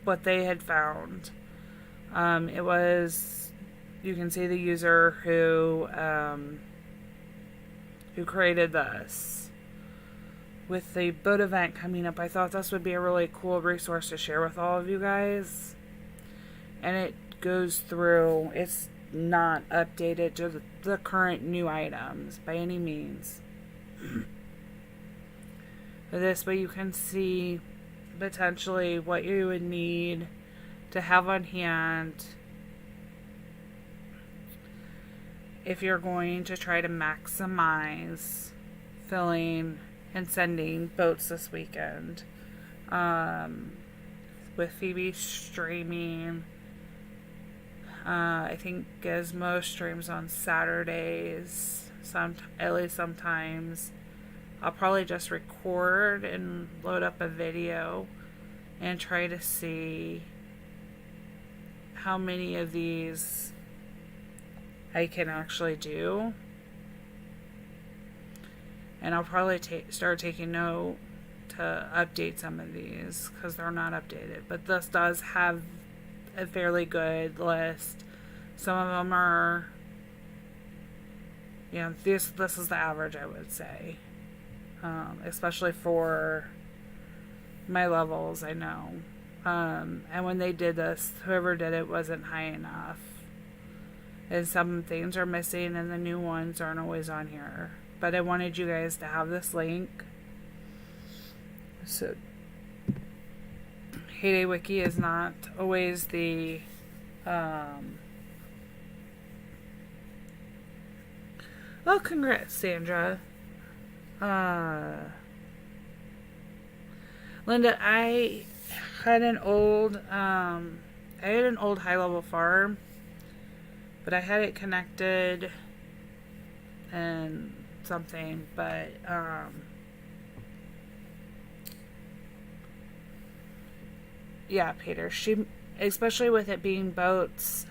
S1: what they had found. It was, you can see the user who created this. With the boat event coming up, I thought this would be a really cool resource to share with all of you guys. And it goes through, it's not updated to the current new items by any means. But this way you can see potentially what you would need to have on hand if you're going to try to maximize filling and sending boats this weekend. With Phoebe streaming, I think Gizmo streams on Saturdays, at least sometimes. I'll probably just record and load up a video and try to see how many of these I can actually do. And I'll probably start taking note to update some of these because they're not updated. But this does have a fairly good list. Some of them are, this is the average, I would say. Especially for my levels, I know. And when they did this, whoever did it wasn't high enough. And some things are missing and the new ones aren't always on here. But I wanted you guys to have this link. So, Heyday Wiki is not always the well, congrats, Sandra. Linda, I had an old high level farm, but I had it connected and something, but yeah, Peter, she, especially with it being boats,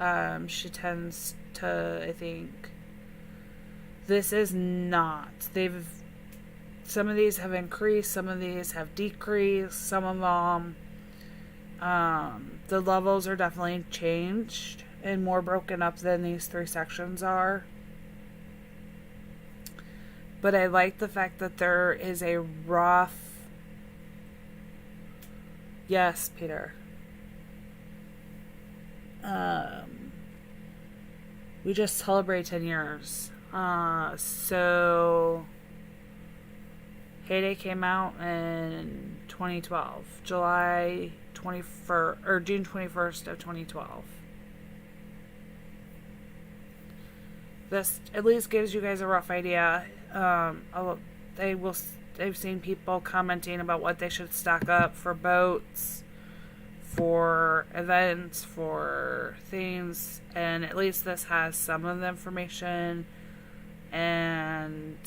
S1: she tends to, I think, this is not, some of these have increased, some of these have decreased, some of them, the levels are definitely changed and more broken up than these 3 sections are. But I like the fact that there is a rough, yes, Peter. We just celebrate 10 years. So Heyday came out in 2012, July 21st or June 21st of 2012. this at least gives you guys a rough idea. I've seen people commenting about what they should stock up for boats, for events, for things, and at least this has some of the information, and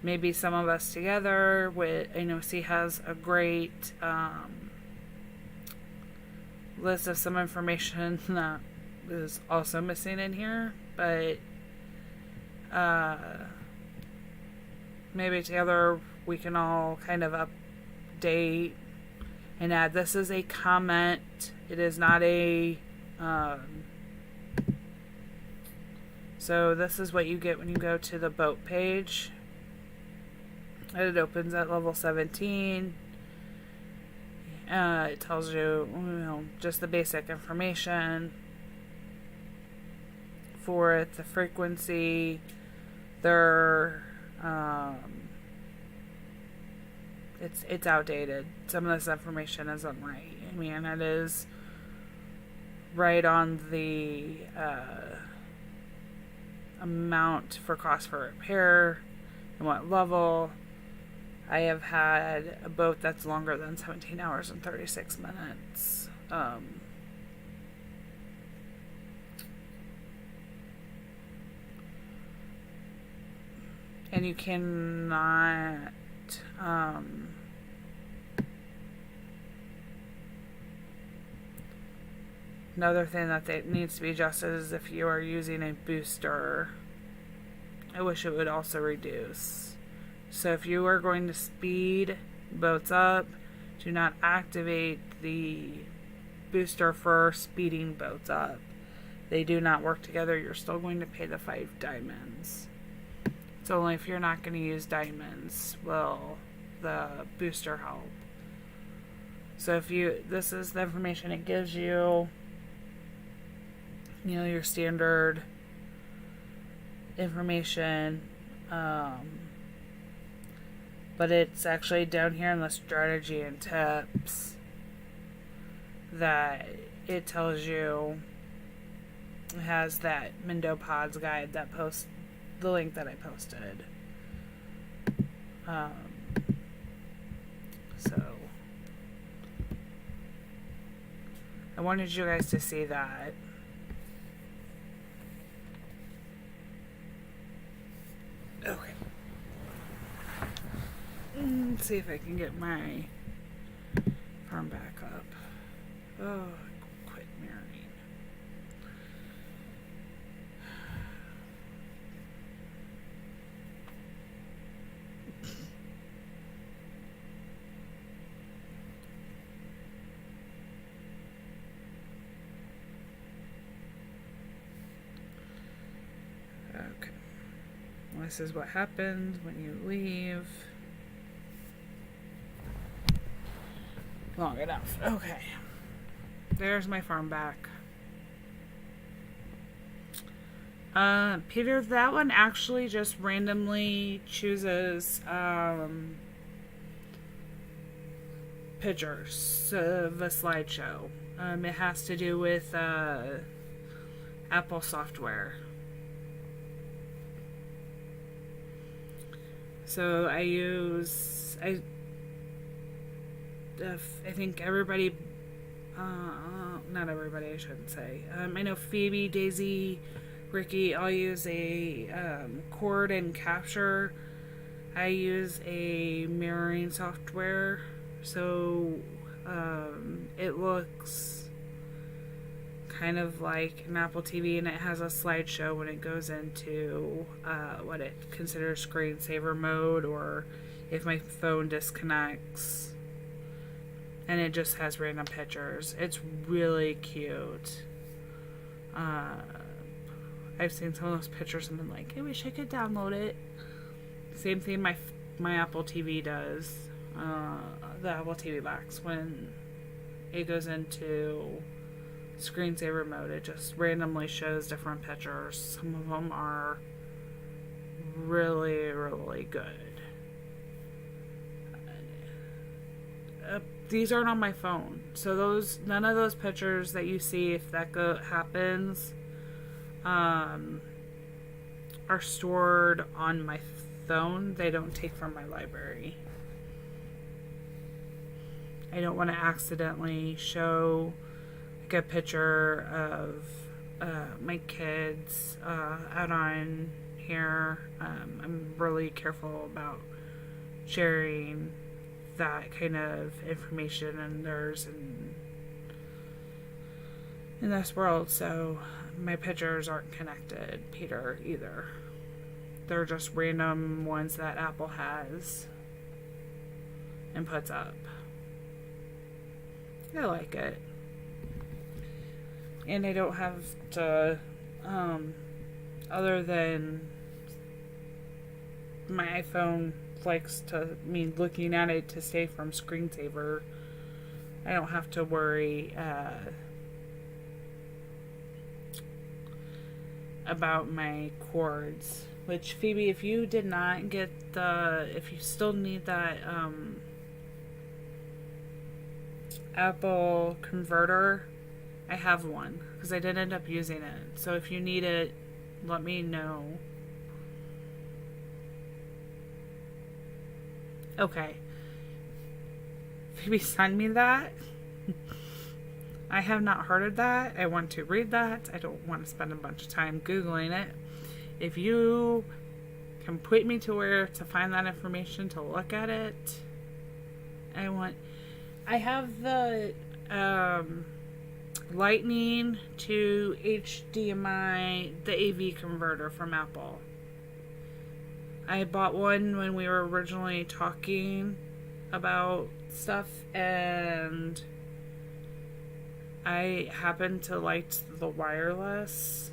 S1: maybe some of us together with, C has a great list of some information that is also missing in here, but maybe together we can all kind of update and add. This is a comment. It is not a so this is what you get when you go to the boat page. It opens at level 17. It tells you, just the basic information for it, the frequency, their it's outdated. Some of this information isn't right. I mean, it is right on the amount for cost for repair and what level. I have had a boat that's longer than 17 hours and 36 minutes. And you cannot another thing that needs to be adjusted is if you are using a booster. I wish it would also reduce. So if you are going to speed boats up, do not activate the booster for speeding boats up. They do not work together. You're still going to pay the 5 diamonds. It's only if you're not going to use diamonds will the booster help. So this is the information it gives you, your standard information, but it's actually down here in the strategy and tips that it tells you. It has that Mindo Pods guide that posts the link that I posted. So I wanted you guys to see that. Okay. Let's see if I can get my farm back up. Oh, quit mirroring. Okay. This is what happens when you leave. Long enough. Okay. There's my farm back. Peter, that one actually just randomly chooses pictures of a slideshow. It has to do with Apple software. So I think everybody, not everybody, I shouldn't say. I know Phoebe, Daisy, Ricky all use a cord and capture. I use a mirroring software, so it looks kind of like an Apple TV, and it has a slideshow when it goes into what it considers screensaver mode, or if my phone disconnects. And it just has random pictures. It's really cute. I've seen some of those pictures and been like, I wish I could download it. Same thing my Apple TV does. The Apple TV box, when it goes into screensaver mode, it just randomly shows different pictures. Some of them are really, really good. These aren't on my phone, so none of those pictures that you see, if that happens, are stored on my phone. They don't take from my library. I don't want to accidentally show like a picture of my kids out on here. I'm really careful about sharing that kind of information and theirs in this world. So my pictures aren't connected, Peter, either. They're just random ones that Apple has and puts up. I like it. And I don't have to, other than my iPhone likes to me looking at it to stay from screensaver, I don't have to worry about my cords. Which, Phoebe, if you did not get if you still need that Apple converter, I have one because I did end up using it. So if you need it, let me know. Okay. Phoebe, send me that. I have not heard of that. I want to read that. I don't want to spend a bunch of time Googling it. If you can point me to where to find that information to look at it, I have the Lightning to HDMI, the AV converter from Apple. I bought one when we were originally talking about stuff, and I happen to like the wireless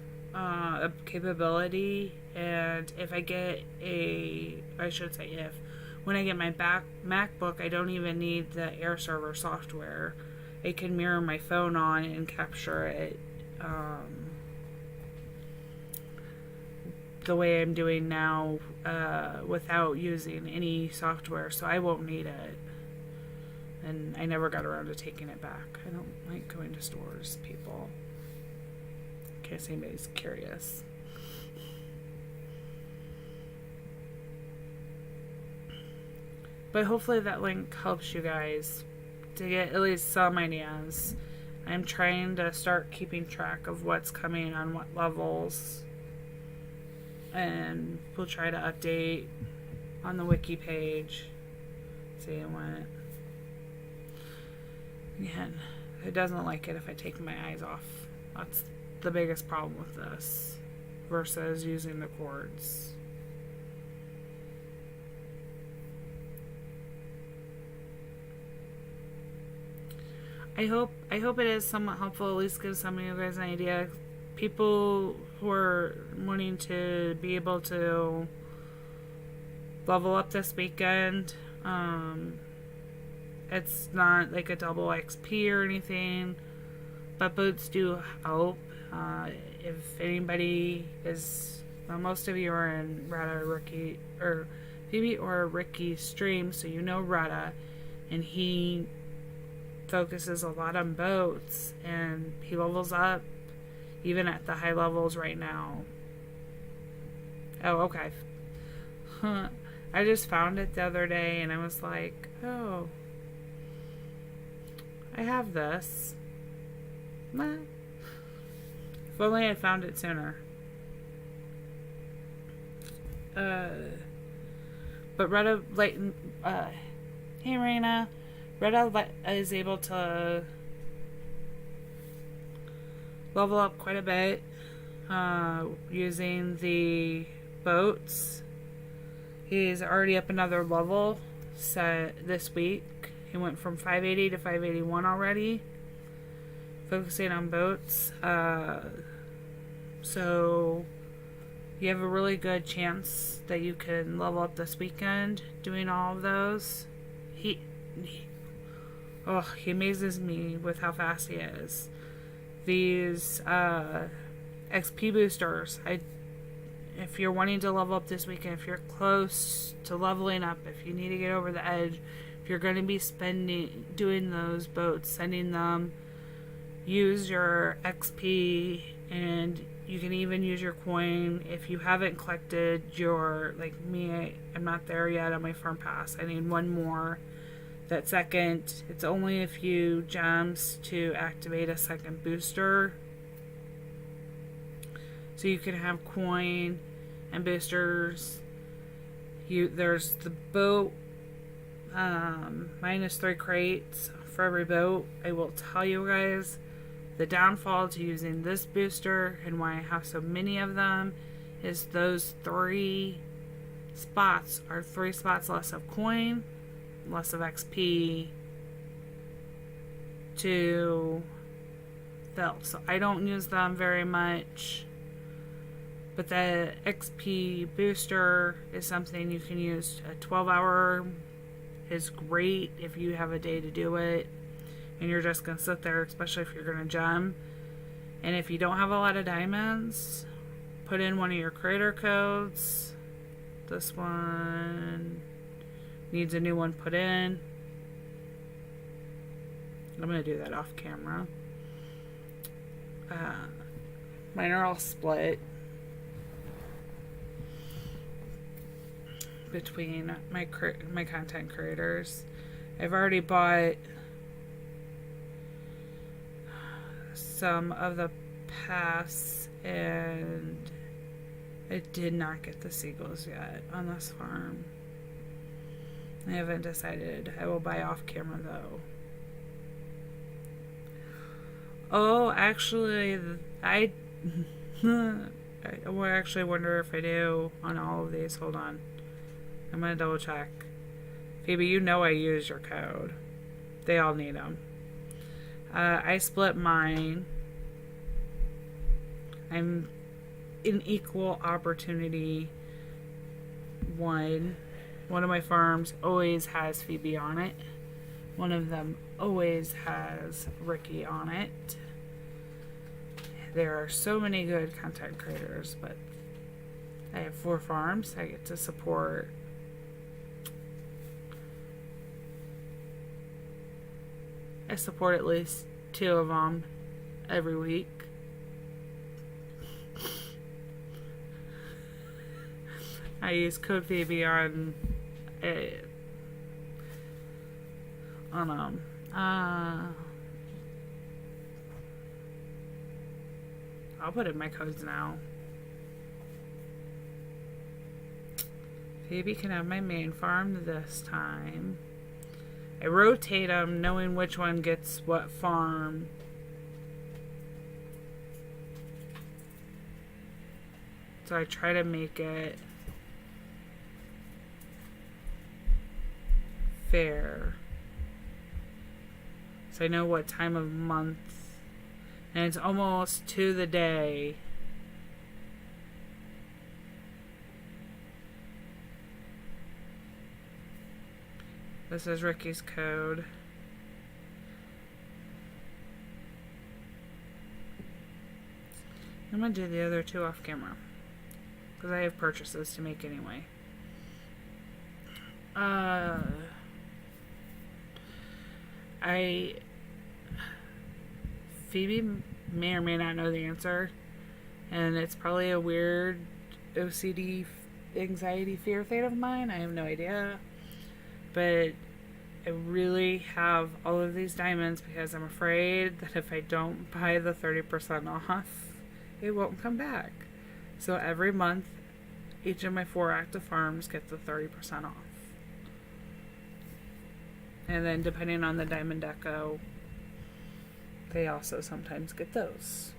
S1: capability. And if I get when I get my MacBook, I don't even need the Air Server software. It can mirror my phone on and capture it the way I'm doing now without using any software, so I won't need it. And I never got around to taking it back. I don't like going to stores, people. In case anybody's curious. But hopefully that link helps you guys to get at least some ideas. I'm trying to start keeping track of what's coming on what levels. And we'll try to update on the wiki page. See what. Again, it doesn't like it if I take my eyes off. That's the biggest problem with this versus using the cords. I hope it is somewhat helpful, at least give some of you guys an idea. People who are wanting to be able to level up this weekend, it's not like a double XP or anything, but boots do help. If anybody is, most of you are in Retta, Ricky, or Phoebe or Ricky's stream, so you know Retta, and he focuses a lot on boats, and he levels up even at the high levels right now. Oh, okay. I just found it the other day, and I was like, oh, I have this. Nah. If only I found it sooner. But Retta, hey Raina, Retta is able to level up quite a bit using the boats. He's already up another level set this week. He went from 580 to 581 already, focusing on boats. So you have a really good chance that you can level up this weekend doing all of those. He amazes me with how fast he is. These XP boosters, if you're wanting to level up this weekend, if you're close to leveling up, if you need to get over the edge, if you're going to be doing those boats, sending them, use your XP and You can even use your coin if you haven't collected your, like me, I'm not there yet on my farm pass. I need one more. That second, it's only a few gems to activate a second booster. So you can have coin and boosters. There's the boat, -3 crates for every boat. I will tell you guys, the downfall to using this booster and why I have so many of them is those 3 spots are 3 spots less of coin, less of XP to fill. So I don't use them very much. But the XP booster is something you can use. A 12-hour is great if you have a day to do it and you're just going to sit there, especially if you're going to gem. And if you don't have a lot of diamonds, put in one of your creator codes. This one needs a new one put in. I'm going to do that off camera. Mine are all split between my content creators. I've already bought some of the pass and I did not get the seagulls yet on this farm. I haven't decided. I will buy off camera though. Oh, actually, I actually wonder if I do on all of these. Hold on. I'm going to double check. Phoebe, you know I use your code. They all need them. I split mine. I'm in equal opportunity. One of my farms always has Phoebe on it. One of them always has Ricky on it. There are so many good content creators, but I have 4 farms. I get to support at least 2 of them every week. I use code Phoebe on I'll put in my codes now. Phoebe can have my main farm this time. I rotate them knowing which one gets what farm. So I try to make it fair. So I know what time of month. And it's almost to the day. This is Ricky's code. I'm going to do the other 2 off camera. Because I have purchases to make anyway. Phoebe may or may not know the answer. And it's probably a weird OCD, anxiety, fear thing of mine. I have no idea. But I really have all of these diamonds because I'm afraid that if I don't buy the 30% off, it won't come back. So every month, each of my 4 active farms get the 30% off. And then depending on the Diamond Deco, they also sometimes get those.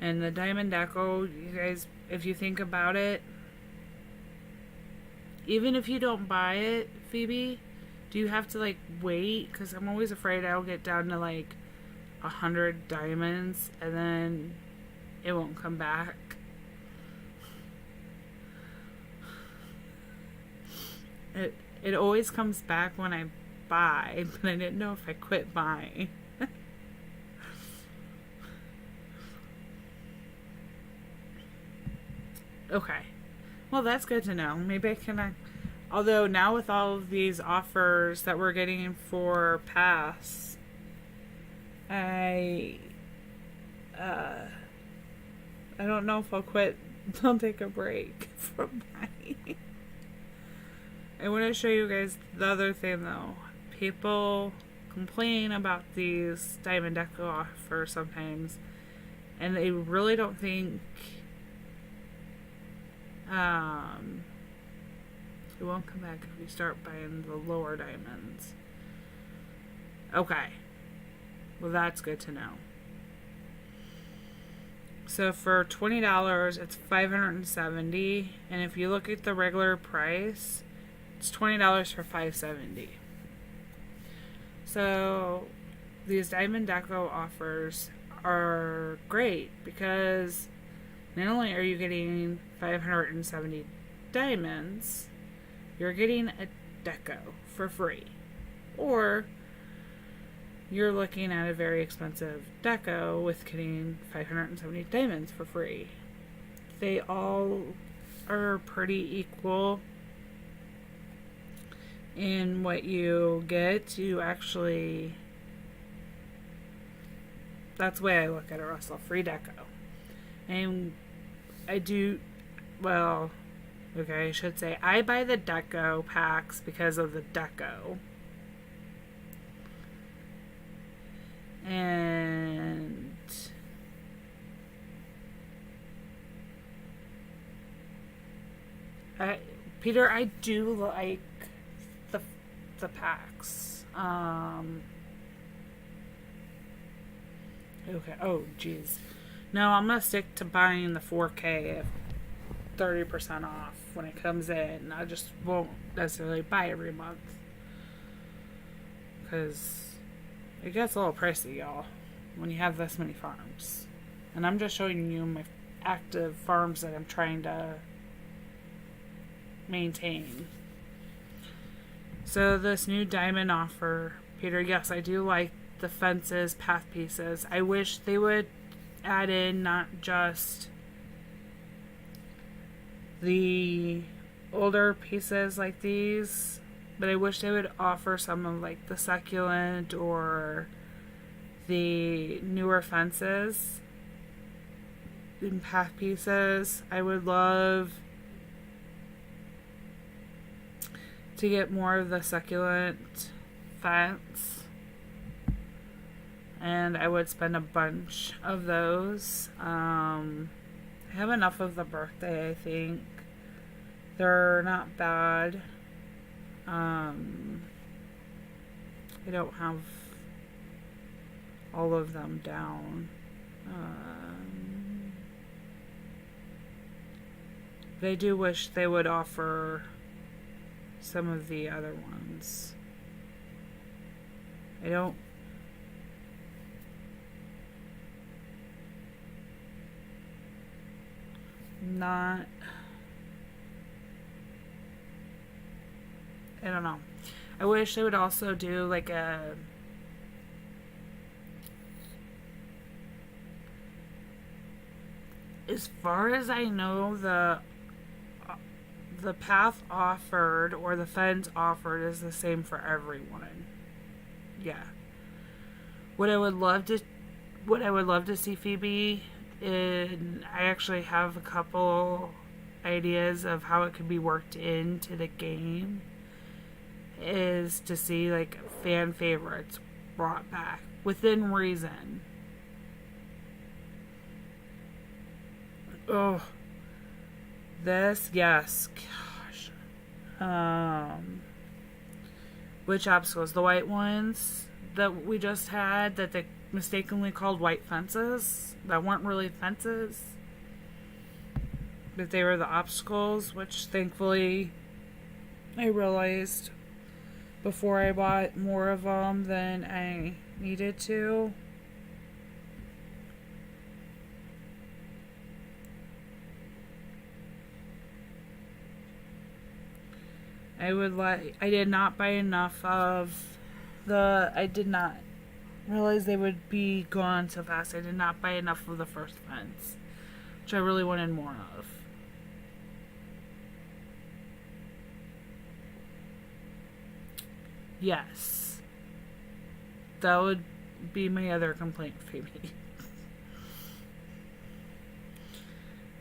S1: And the Diamond Deco, you guys, if you think about it, even if you don't buy it, Phoebe, do you have to like wait? Because I'm always afraid I'll get down to like 100 diamonds and then it won't come back. It always comes back when I buy, but I didn't know if I quit buying. Okay. Well, that's good to know. Maybe I can... although now with all of these offers that we're getting for Pass, I I don't know if I'll quit. I'll take a break from buying. I want to show you guys the other thing though. People complain about these Diamond Deco offers sometimes, and they really don't think it won't come back if we start buying the lower diamonds. Okay. Well, that's good to know. So for $20, it's $570, and if you look at the regular price, it's $20 for $570. So these Diamond Deco offers are great because not only are you getting 570 diamonds, you're getting a deco for free. Or you're looking at a very expensive deco with getting 570 diamonds for free. They all are pretty equal in what you get. You actually, that's the way I look at it, Russell. Free deco. And I do, well, okay, I should say I buy the deco packs because of the deco. And Peter, I do like the packs. Okay. Oh, geez. No, I'm gonna stick to buying the 4K at 30% off when it comes in. I just won't necessarily buy every month because it gets a little pricey, y'all, when you have this many farms. And I'm just showing you my active farms that I'm trying to maintain. So this new diamond offer, Peter, yes, I do like the fences, path pieces. I wish they would add in not just the older pieces like these, but I wish they would offer some of like the succulent or the newer fences and path pieces. I would love to get more of the succulent fence, and I would spend a bunch of those. I have enough of the birthday, I think. They're not bad. I don't have all of them down. But I do wish they would offer some of the other ones. I don't. Not. I don't know. I wish they would also do like a as far as I know, the path offered or the fence offered is the same for everyone. Yeah. What I would love to see, Phoebe, and I actually have a couple ideas of how it could be worked into the game, is to see like fan favorites brought back within reason. Oh, this, yes, gosh. Which obstacles? The white ones that we just had that they mistakenly called white fences that weren't really fences, but they were the obstacles, which thankfully I realized before I bought more of them than I needed to. I did not buy enough of I did not realize they would be gone so fast. I did not buy enough of the first fence, which I really wanted more of. Yes. That would be my other complaint, Phoebe.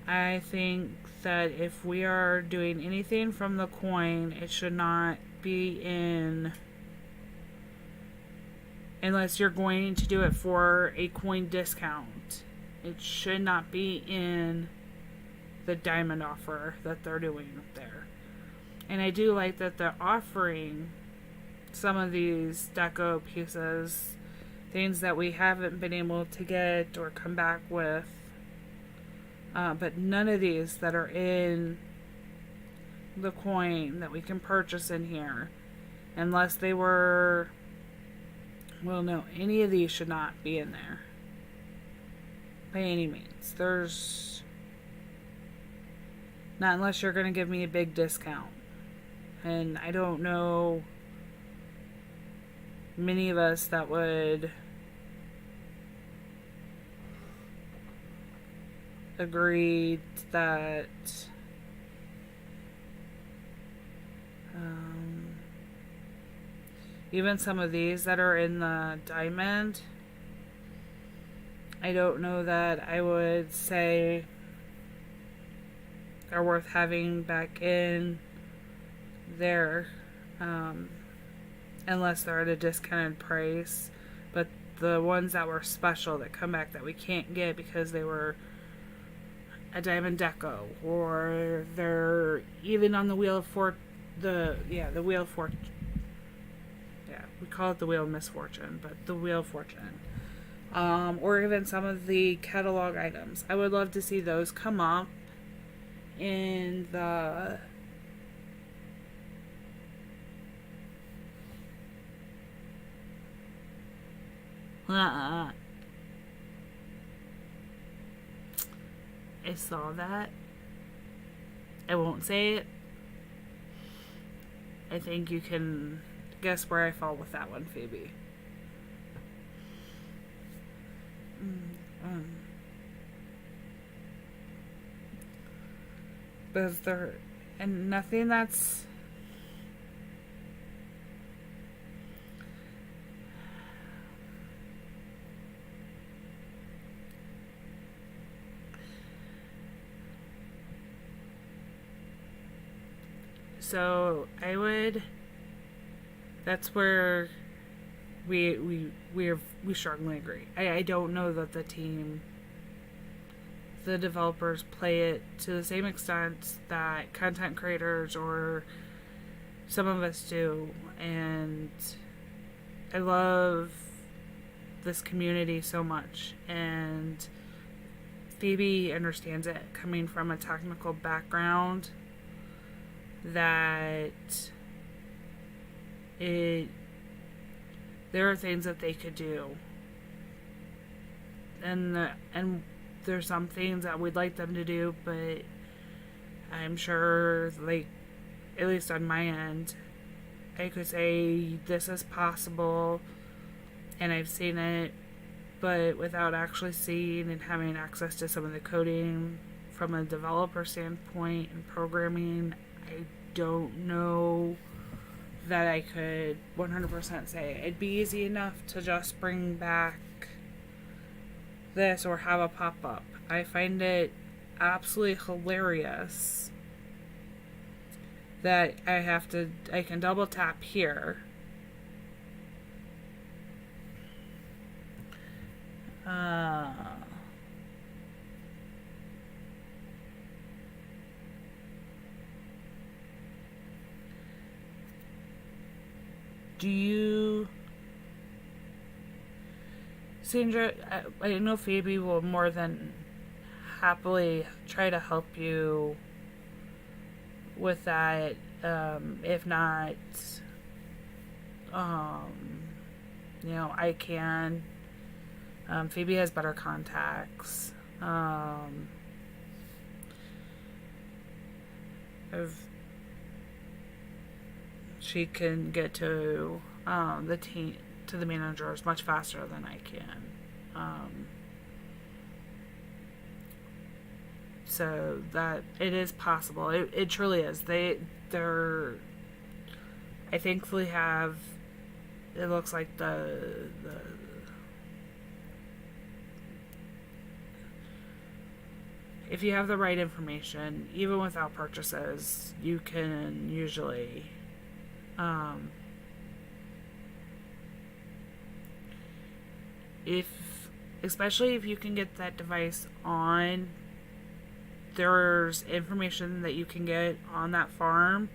S1: I think that if we are doing anything from the coin, it should not be in, unless you're going to do it for a coin discount, it should not be in the diamond offer that they're doing up there. And I do like that they're offering some of these deco pieces, things that we haven't been able to get or come back with. But none of these that are in the coin that we can purchase in here, unless they were, well, no, any of these should not be in there by any means. There's not, unless you're going to give me a big discount. And I don't know many of us that would agree that even some of these that are in the diamond, I don't know that I would say are worth having back in there, unless they're at a discounted price. But the ones that were special that come back that we can't get because they were a diamond deco, or they're even on the Wheel of the Wheel of Fortune. Yeah, we call it the Wheel of Misfortune, but the Wheel of Fortune. Or even some of the catalog items. I would love to see those come up in the I saw that. I won't say it. I think you can guess where I fall with that one, Phoebe. But is there, and nothing that's so I would, that's where we strongly agree. I don't know that the developers play it to the same extent that content creators or some of us do. And I love this community so much, and Phoebe understands it coming from a technical background, that there are things that they could do, and there's some things that we'd like them to do, but I'm sure, like, at least on my end, I could say this is possible and I've seen it, but without actually seeing and having access to some of the coding from a developer standpoint and programming, I don't know that I could 100% say it'd be easy enough to just bring back this or have a pop-up. I find it absolutely hilarious that I can double tap here. Sandra, I know Phoebe will more than happily try to help you with that. If not, I can. Phoebe has better contacts. She can get to the team, to the managers much faster than I can. So that it is possible. It truly is. They're I thankfully have, it looks like the if you have the right information, even without purchases, you can usually especially if you can get that device on, there's information that you can get on that farm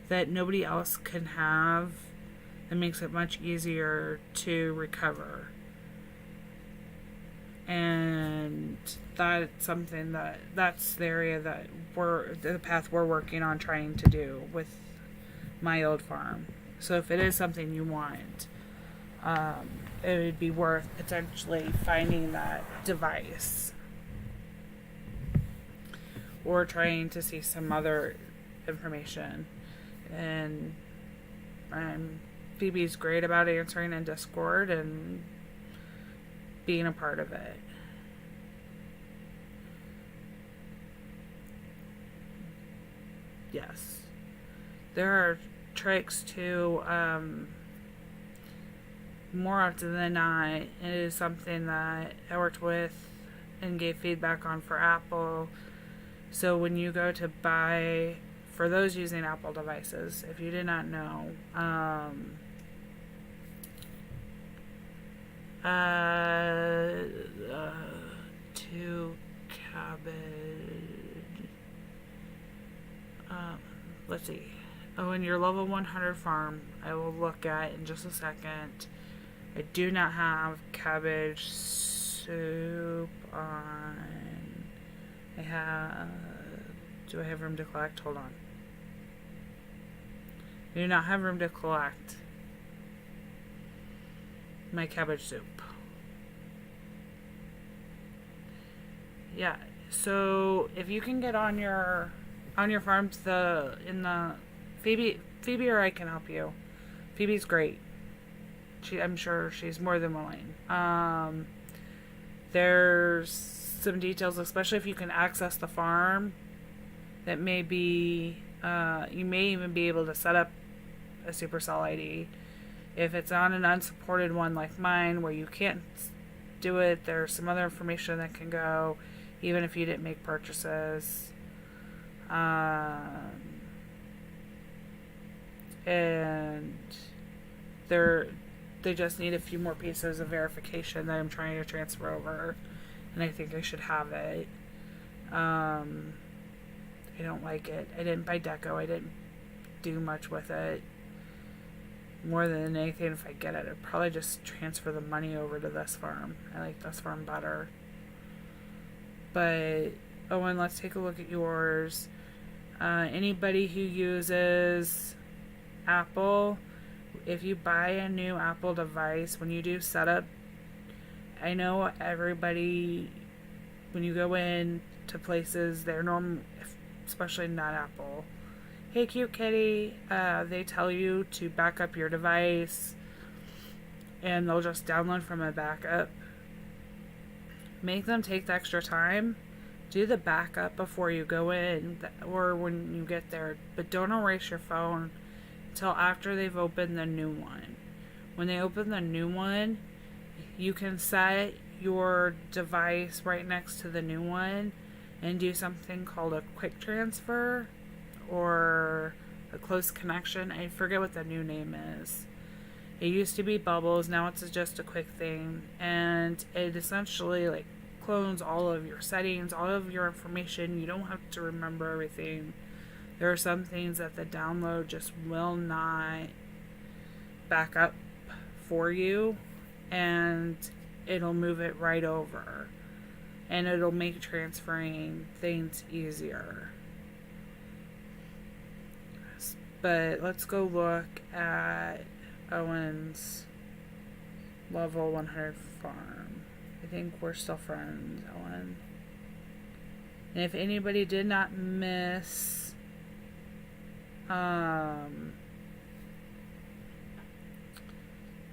S1: that nobody else can have. That makes it much easier to recover. And that's something that's the area that the path we're working on trying to do with my old farm. So if it is something you want, it would be worth potentially finding that device or trying to see some other information. And Phoebe's great about answering in Discord and being a part of it. Yes. There are tricks to, more often than not, it is something that I worked with and gave feedback on for Apple. So when you go to buy, for those using Apple devices, if you did not know, to cabbage. Let's see. Oh, in your level 100 farm, I will look at in just a second. I do not have cabbage soup on. Do I have room to collect? Hold on. I do not have room to collect my cabbage soup. Yeah, so if you can get on your farms, Phoebe or I can help you. Phoebe's great. I'm sure she's more than willing. There's some details, especially if you can access the farm, that may be, you may even be able to set up a Supercell ID. If it's on an unsupported one like mine where you can't do it, there's some other information that can go, even if you didn't make purchases. And they just need a few more pieces of verification that I'm trying to transfer over, and I think I should have it. I don't like it. I didn't buy Deco. I didn't do much with it. More than anything, if I get it, I'd probably just transfer the money over to this farm. I like this farm better. But, Owen, let's take a look at yours. Anybody who uses Apple, if you buy a new Apple device, when you do setup, I know everybody, when you go in to places, they're normal, especially not Apple. Hey, cute kitty, they tell you to back up your device, and they'll just download from a backup. Make them take the extra time. Do the backup before you go in or when you get there, but don't erase your phone until after they've opened the new one. When they open the new one, you can set your device right next to the new one and do something called a quick transfer or a close connection. I forget what the new name is. It used to be Bubbles, now it's just a quick thing, and it essentially clones all of your settings, all of your information. You don't have to remember everything. There are some things that the download just will not back up for you, and it'll move it right over, and it'll make transferring things easier. But let's go look at Owen's level 100 farm. I think we're still friends, Owen. And if anybody did not miss,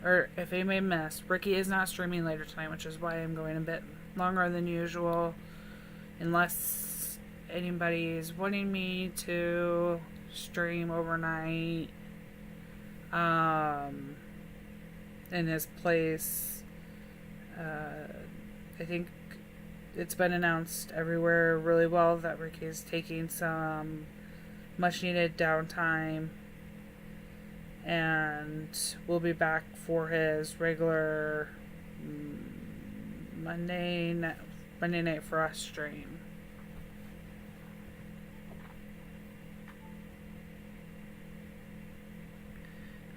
S1: or if anybody missed, Ricky is not streaming later tonight, which is why I'm going a bit longer than usual, unless anybody is wanting me to stream overnight in his place. I think it's been announced everywhere really well that Ricky's taking some much needed downtime, and we'll be back for his regular Monday night for us stream.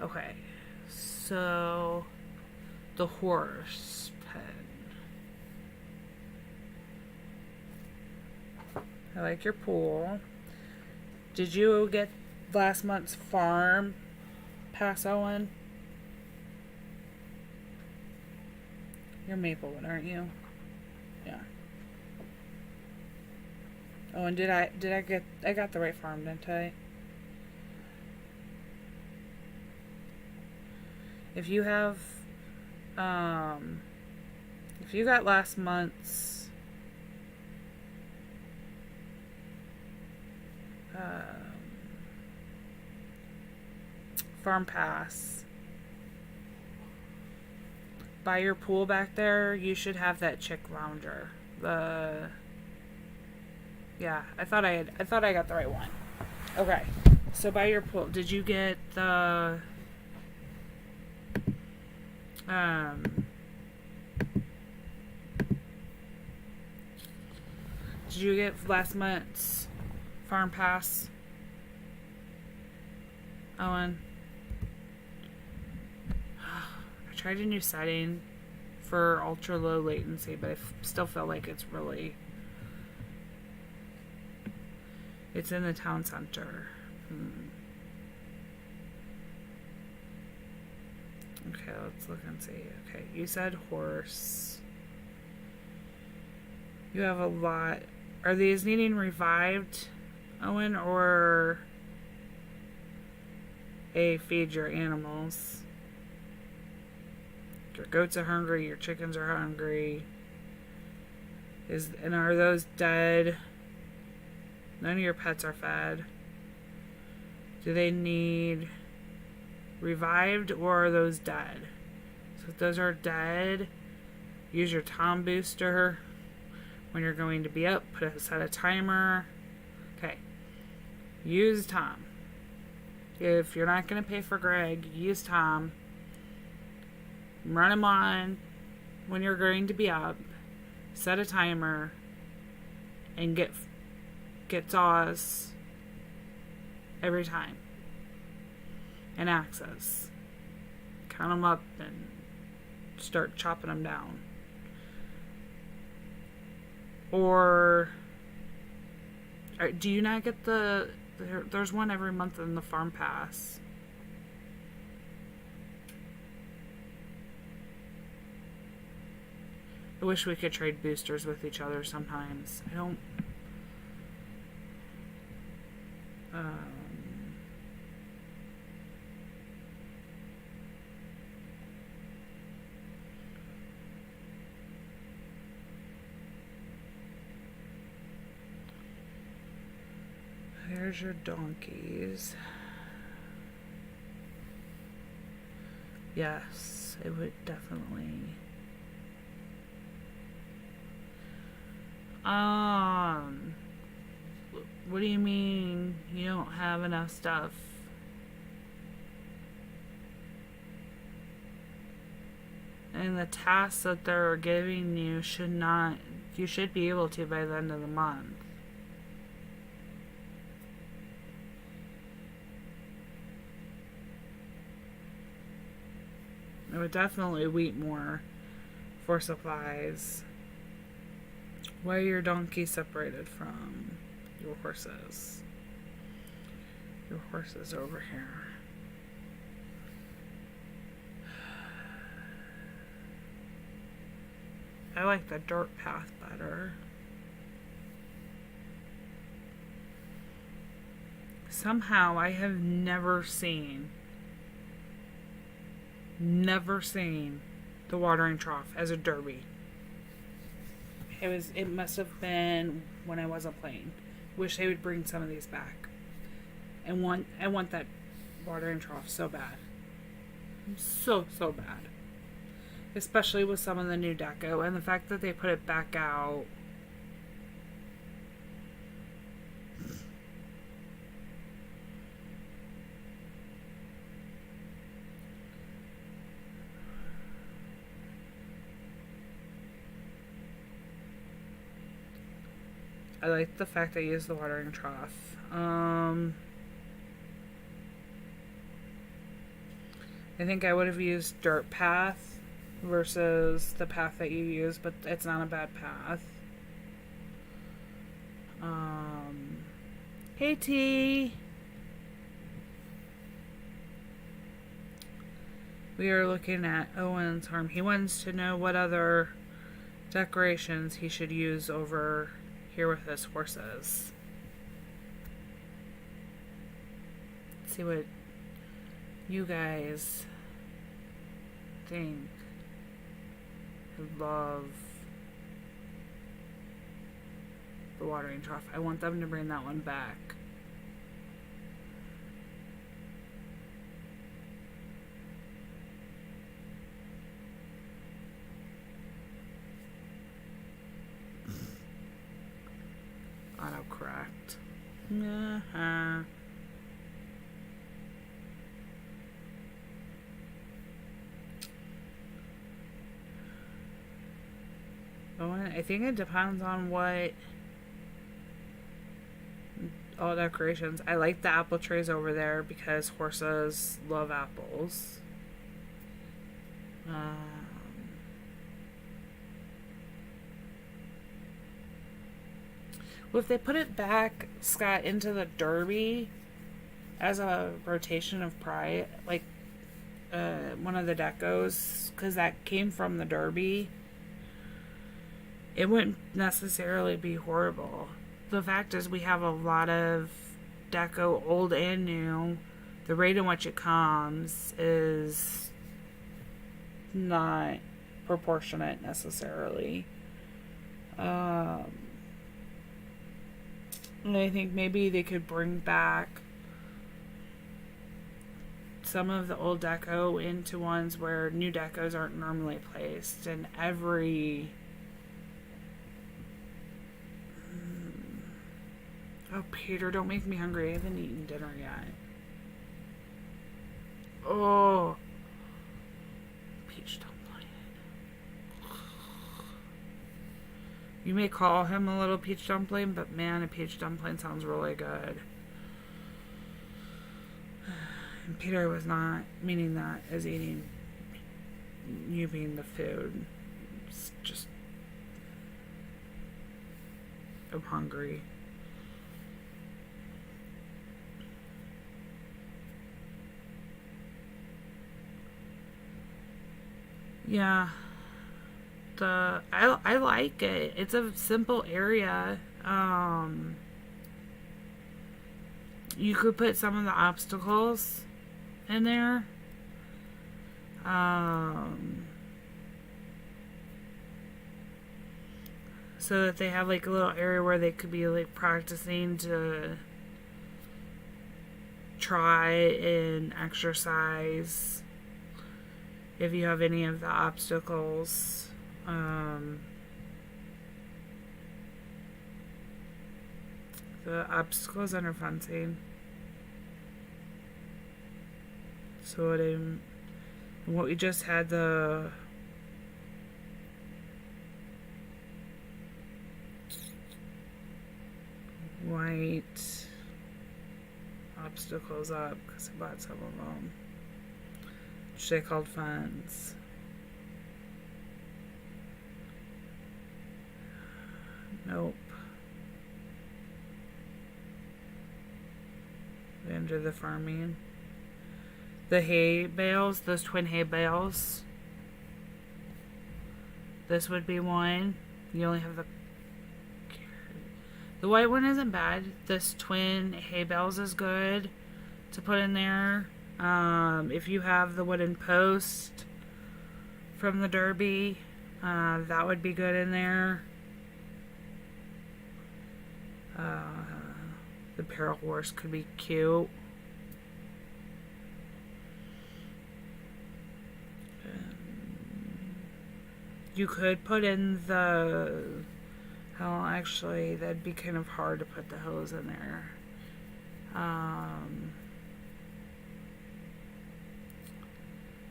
S1: Okay, so the horse pen. I like your pool. Did you get last month's farm pass, Owen? You're Maplewood, aren't you? Yeah. Oh, and I got the right farm, didn't I? If you have, if you got last month's, farm pass, by your pool back there, you should have that chick lounger. Yeah, I thought I got the right one. Okay, so by your pool, did you get the did you get last month's farm pass, Owen? I tried a new setting for ultra low latency, but I still feel like it's in the town center. Okay, let's look and see. Okay, you said horse. You have a lot. Are these needing revived, Owen, or a feed your animals? Your goats are hungry, your chickens are hungry. And are those dead? None of your pets are fed. Do they need revived, or are those dead? So if those are dead, use your Tom booster when you're going to be up. Set a timer. Okay. Use Tom. If you're not going to pay for Greg, use Tom. Run him on when you're going to be up. Set a timer. And get Zaws every time. And access. Count them up and start chopping them down. Or do you not get there's one every month in the farm pass? I wish we could trade boosters with each other sometimes. I don't. There's your donkeys. Yes, it would definitely. What do you mean you don't have enough stuff? And the tasks that they're giving you you should be able to by the end of the month. I would definitely wait more for supplies. Why are your donkeys separated from your horses? Your horses over here. I like the dirt path better. Somehow I have never seen the watering trough as a derby. It must have been when I wasn't playing. Wish they would bring some of these back. I want that watering trough so bad. So bad. Especially with some of the new deco, and the fact that they put it back out I like the fact I used the watering trough. I think I would have used dirt path versus the path that you use, but it's not a bad path. Hey T. We are looking at Owen's farm. He wants to know what other decorations he should use over here with his horses. Let's see what you guys think. I love the watering trough. I want them to bring that one back. Autocorrect. I think it depends on what all decorations. I like the apple trees over there because horses love apples. Well, if they put it back, Scott, into the Derby as a rotation of pride, like one of the decos, because that came from the Derby, it wouldn't necessarily be horrible. The fact is we have a lot of deco, old and new. The rate in which it comes is not proportionate necessarily. And I think maybe they could bring back some of the old deco into ones where new decos aren't normally placed, and every... Oh, Peter, don't make me hungry. I haven't eaten dinner yet. Oh. Peach dumpling. You may call him a little peach dumpling, but man, a peach dumpling sounds really good. And Peter was not meaning that as eating, you being the food. It's just... I'm hungry. Yeah, I like it. It's a simple area. You could put some of the obstacles in there. So that they have like a little area where they could be like practicing to try and exercise. If you have any of the obstacles, the obstacles under fencing. So what we just had, the white obstacles up because I bought some of them. Which they called fence. Nope. Under the farming. The hay bales, those twin hay bales. This would be one. You only have the white one isn't bad. This twin hay bales is good to put in there. If you have the wooden post from the Derby, that would be good in there. The barrel horse could be cute. You could put in the... Oh, actually, that'd be kind of hard to put the hose in there.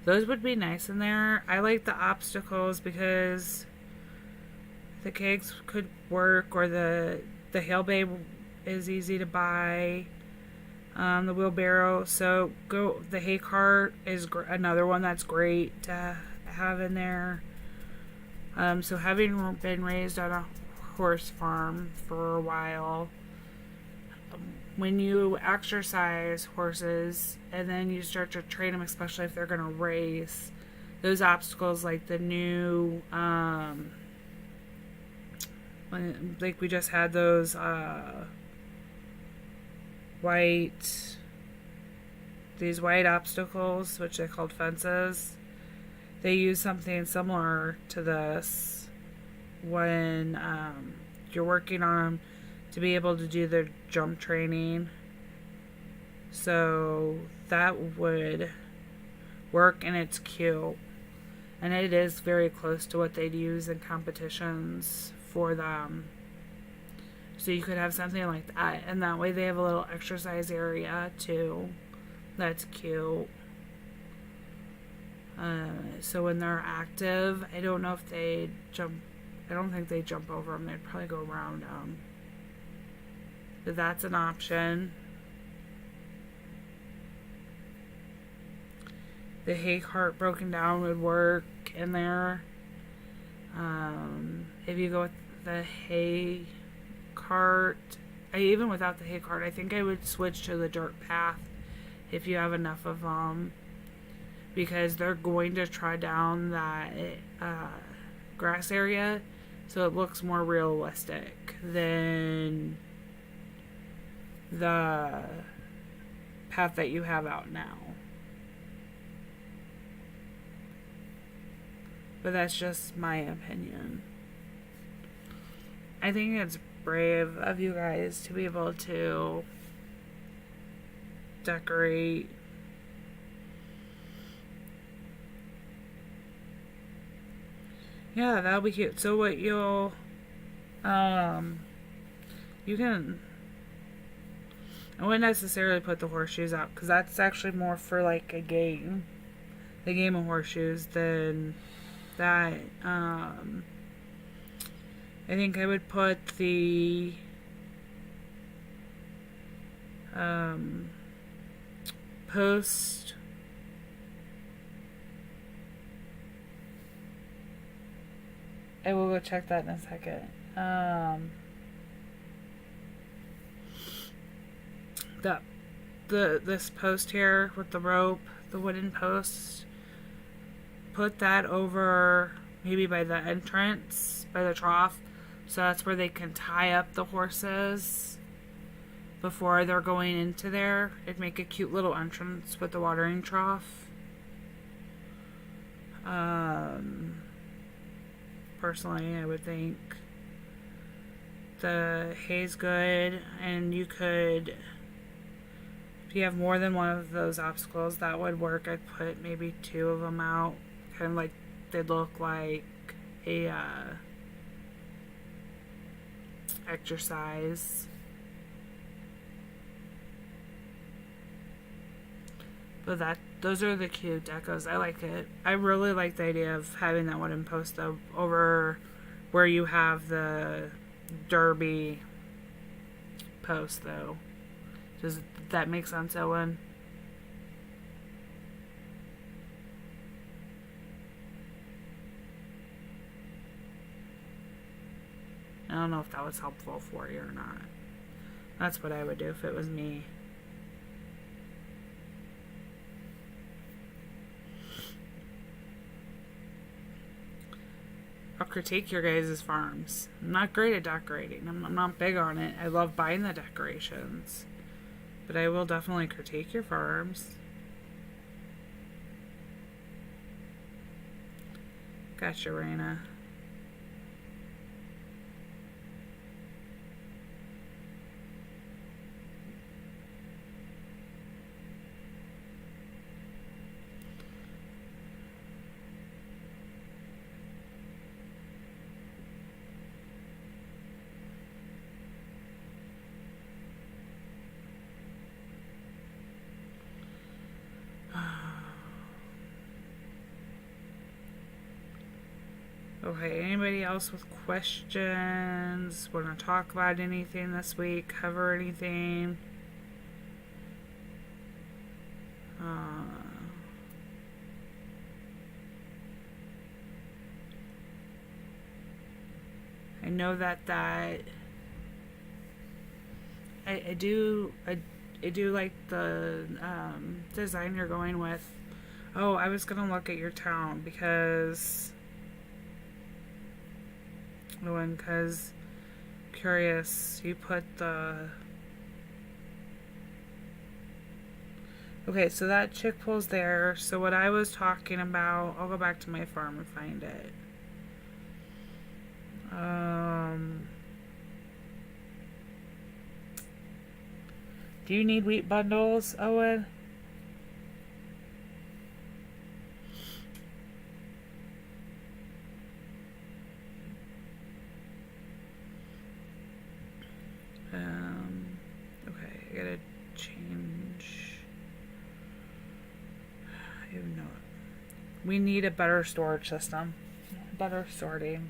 S1: Those would be nice in there. I like the obstacles because the kegs could work, or the The hail bay is easy to buy. The wheelbarrow. So the hay cart is another one that's great to have in there. So having been raised on a horse farm for a while, when you exercise horses and then you start to train them, especially if they're going to race, those obstacles like the new, like we just had those these white obstacles, which they called fences. They use something similar to this when you're working on them to be able to do their jump training. So that would work, and it's cute. And it is very close to what they'd use in competitions for them. So you could have something like that, and that way they have a little exercise area too. That's cute. So when they're active, I don't know if they jump. I don't think they jump over them. They'd probably go around them. But that's an option. The hay cart broken down would work in there. If you go with the hay cart, even without the hay cart, I think I would switch to the dirt path if you have enough of them, because they're going to try down that grass area, so it looks more realistic than the path that you have out now. But that's just my opinion. I think it's brave of you guys to be able to decorate. Yeah, that'll be cute. So what you can, I wouldn't necessarily put the horseshoes out, because that's actually more for like the game of horseshoes than that. I think I would put the post I will go check that in a second. This post here with the rope, the wooden post, put that over maybe by the entrance, by the trough, so that's where they can tie up the horses before they're going into there. It'd make a cute little entrance with the watering trough. Personally, I would think the hay's good, and you could, if you have more than one of those obstacles, that would work. I'd put maybe 2 of them out, kind of like they'd look like a exercise. But those are the cute decos. I like it. I really like the idea of having that wooden post though over where you have the derby post though. Does that make sense, Owen? I don't know if that was helpful for you or not. That's what I would do if it was me. I'll critique your guys' farms. I'm not great at decorating. I'm not big on it. I love buying the decorations. But I will definitely critique your farms. Gotcha, Raina. Okay, anybody else with questions? Want to talk about anything this week? Cover anything? I know that I do like the design you're going with. Oh, I was gonna look at your town because curious, you put the. Okay, so that chick pool's there. So what I was talking about, I'll go back to my farm and find it. Do you need wheat bundles, Owen? Okay, I gotta change. I don't know. We need a better storage system. Better sorting.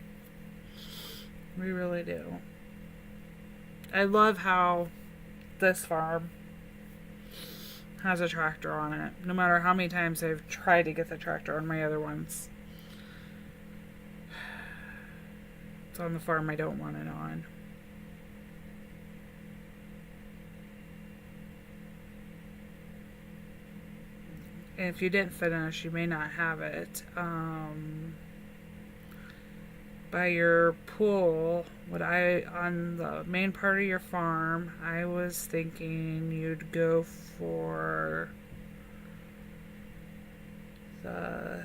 S1: We really do. I love how this farm has a tractor on it. No matter how many times I've tried to get the tractor on my other ones. It's on the farm I don't want it on. And if you didn't finish, you may not have it. By your pool, on the main part of your farm, I was thinking you'd go for that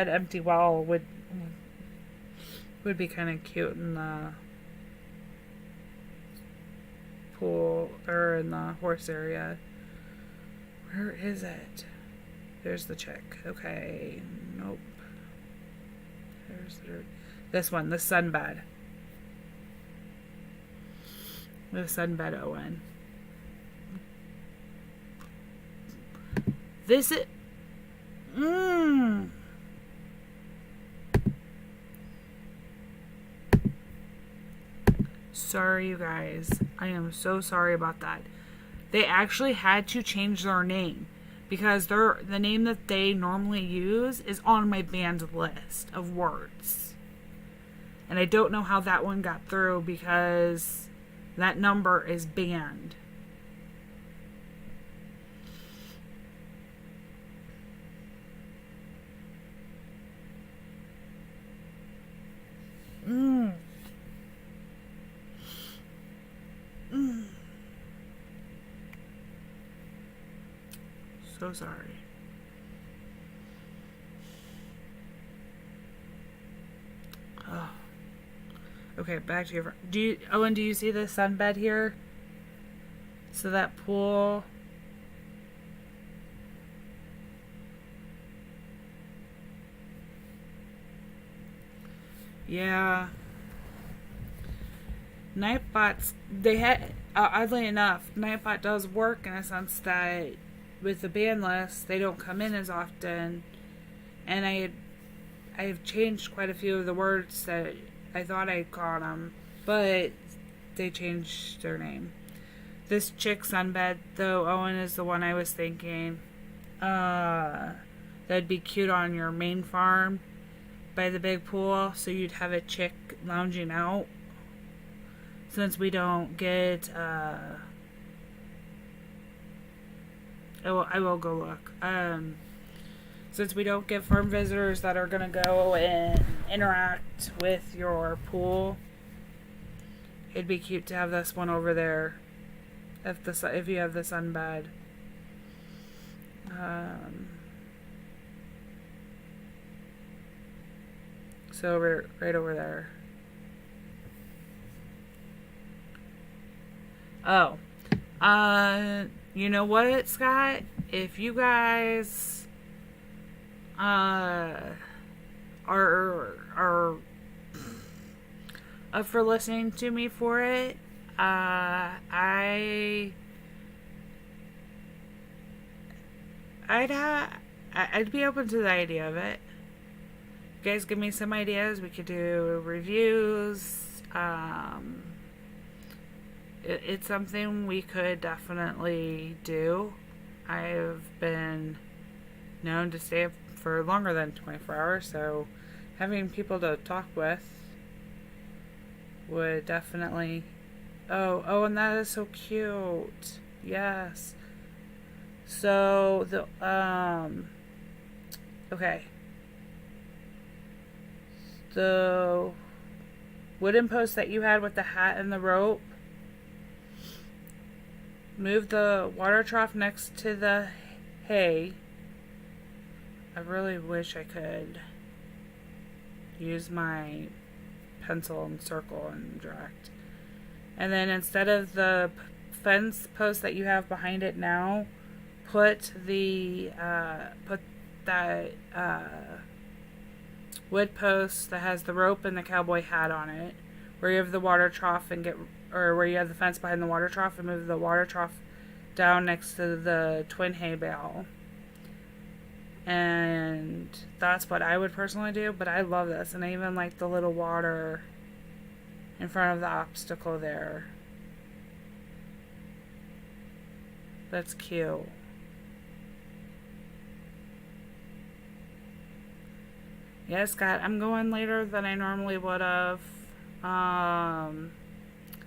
S1: empty well would be kind of cute in the pool or in the horse area. Where is it? There's the chick. Okay, nope. This one, the sunbed. The sunbed, Owen. This is... Sorry, you guys. I am so sorry about that. They actually had to change their name because the name that they normally use is on my banned list of words. And I don't know how that one got through because that number is banned. So sorry. Oh. Okay, back to your... Owen, do you see the sunbed here? So that pool... Yeah. Nightbots, they had... oddly enough, Nightbot does work in a sense that with the ban list, they don't come in as often. And I've changed quite a few of the words that I thought I caught them, but they changed their name. This chick sunbed, though, Owen, is the one I was thinking. That'd be cute on your main farm by the big pool, so you'd have a chick lounging out. Since we don't get, I will go look. Since we don't get farm visitors that are gonna go and interact with your pool, it'd be cute to have this one over there. If you have the sunbed. So right over there. Oh. You know what, Scott? If you guys are up for listening to me for it, I'd be open to the idea of it. you guys give me some ideas, we could do reviews. It's something we could definitely do. I've been known to stay up for longer than 24 hours, so having people to talk with would definitely... Oh, and that is so cute. Yes. So, okay. The wooden post that you had with the hat and the rope, move the water trough next to the hay. I really wish I could use my pencil and circle and direct. And then instead of the fence post that you have behind it now, put that wood post that has the rope and the cowboy hat on it, where you have the water trough, or where you have the fence behind the water trough, and move the water trough down next to the twin hay bale. And that's what I would personally do, but I love this, and I even like the little water in front of the obstacle there. That's cute. Yeah, Scott, I'm going later than I normally would have.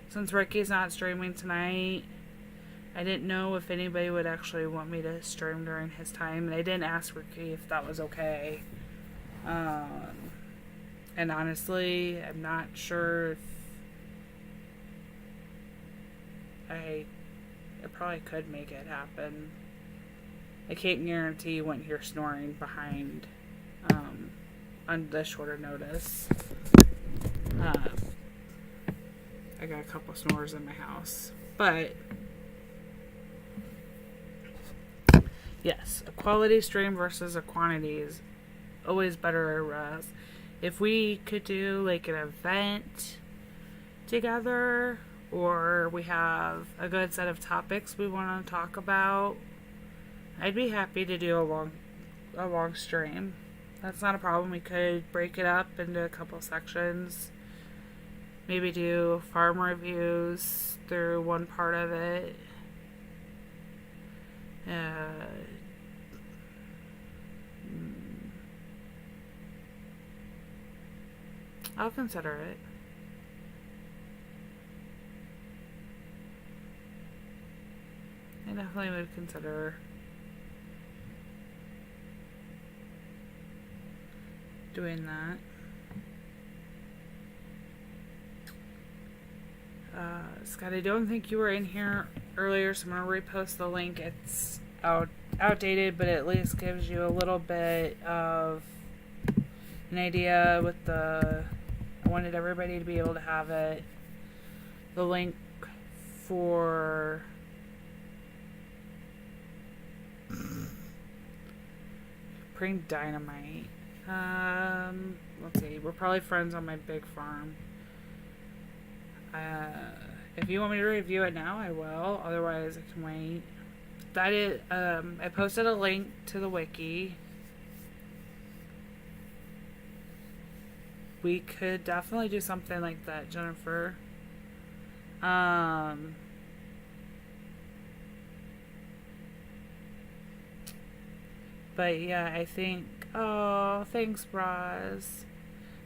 S1: Since Ricky's not streaming tonight, I didn't know if anybody would actually want me to stream during his time, and I didn't ask Ricky if that was okay. And honestly, I'm not sure if I probably could make it happen. I can't guarantee you wouldn't hear snoring behind on the shorter notice. I got a couple snores in my house. But yes, a quality stream versus a quantity is always better. If we could do like an event together, or we have a good set of topics we want to talk about, I'd be happy to do a long stream. That's not a problem. We could break it up into a couple sections. Maybe do farm reviews through one part of it. I'll consider it. I definitely would consider doing that. Scott, I don't think you were in here earlier, so I'm going to repost the link. It's outdated, but it at least gives you a little bit of an idea with I wanted everybody to be able to have it. The link for Praying Dynamite. Let's see. We're probably friends on my big farm. If you want me to review it now, I will. Otherwise, I can wait. That is, I posted a link to the wiki. We could definitely do something like that, Jennifer. But yeah, I think... Oh, thanks, Roz.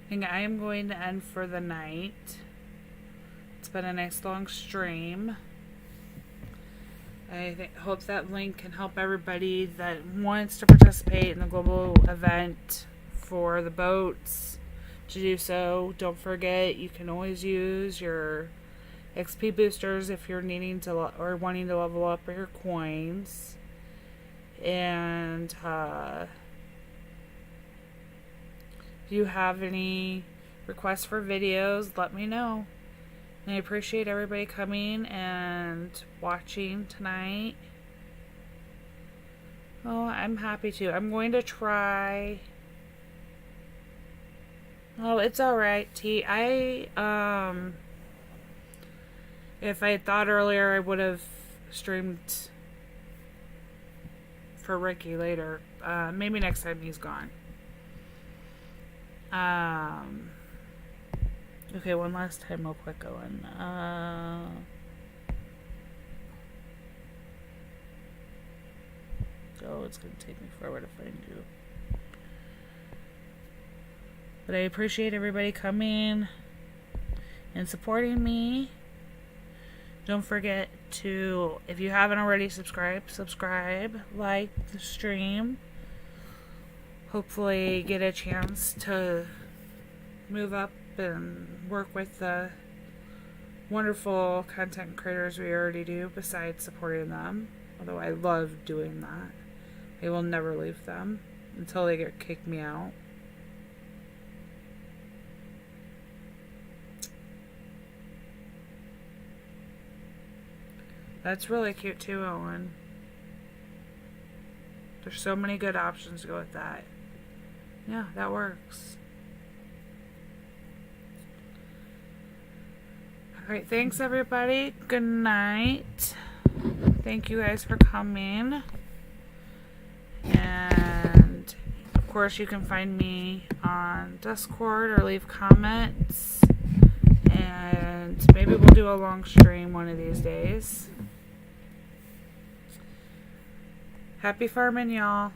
S1: I think I am going to end for the night. It's been a nice long stream. I hope that link can help everybody that wants to participate in the global event for the boats to do so. Don't forget, you can always use your XP boosters if you're needing to or wanting to level up your coins. And if you have any requests for videos, let me know. And I appreciate everybody coming and watching tonight. Oh, I'm happy to. I'm going to try... Oh, it's alright, T. If I had thought earlier, I would have streamed for Ricky later. Maybe next time he's gone. Okay, one last time real quick, Owen. Oh, it's going to take me forever to find you. But I appreciate everybody coming and supporting me. Don't forget to, if you haven't already subscribe, like the stream. Hopefully get a chance to move up and work with the wonderful content creators we already do besides supporting them. Although I love doing that. I will never leave them until they kick me out. That's really cute too, Owen. There's so many good options to go with that. Yeah, that works. Alright, thanks everybody. Good night. Thank you guys for coming. And of course you can find me on Discord or leave comments. And maybe we'll do a long stream one of these days. Happy farming, y'all.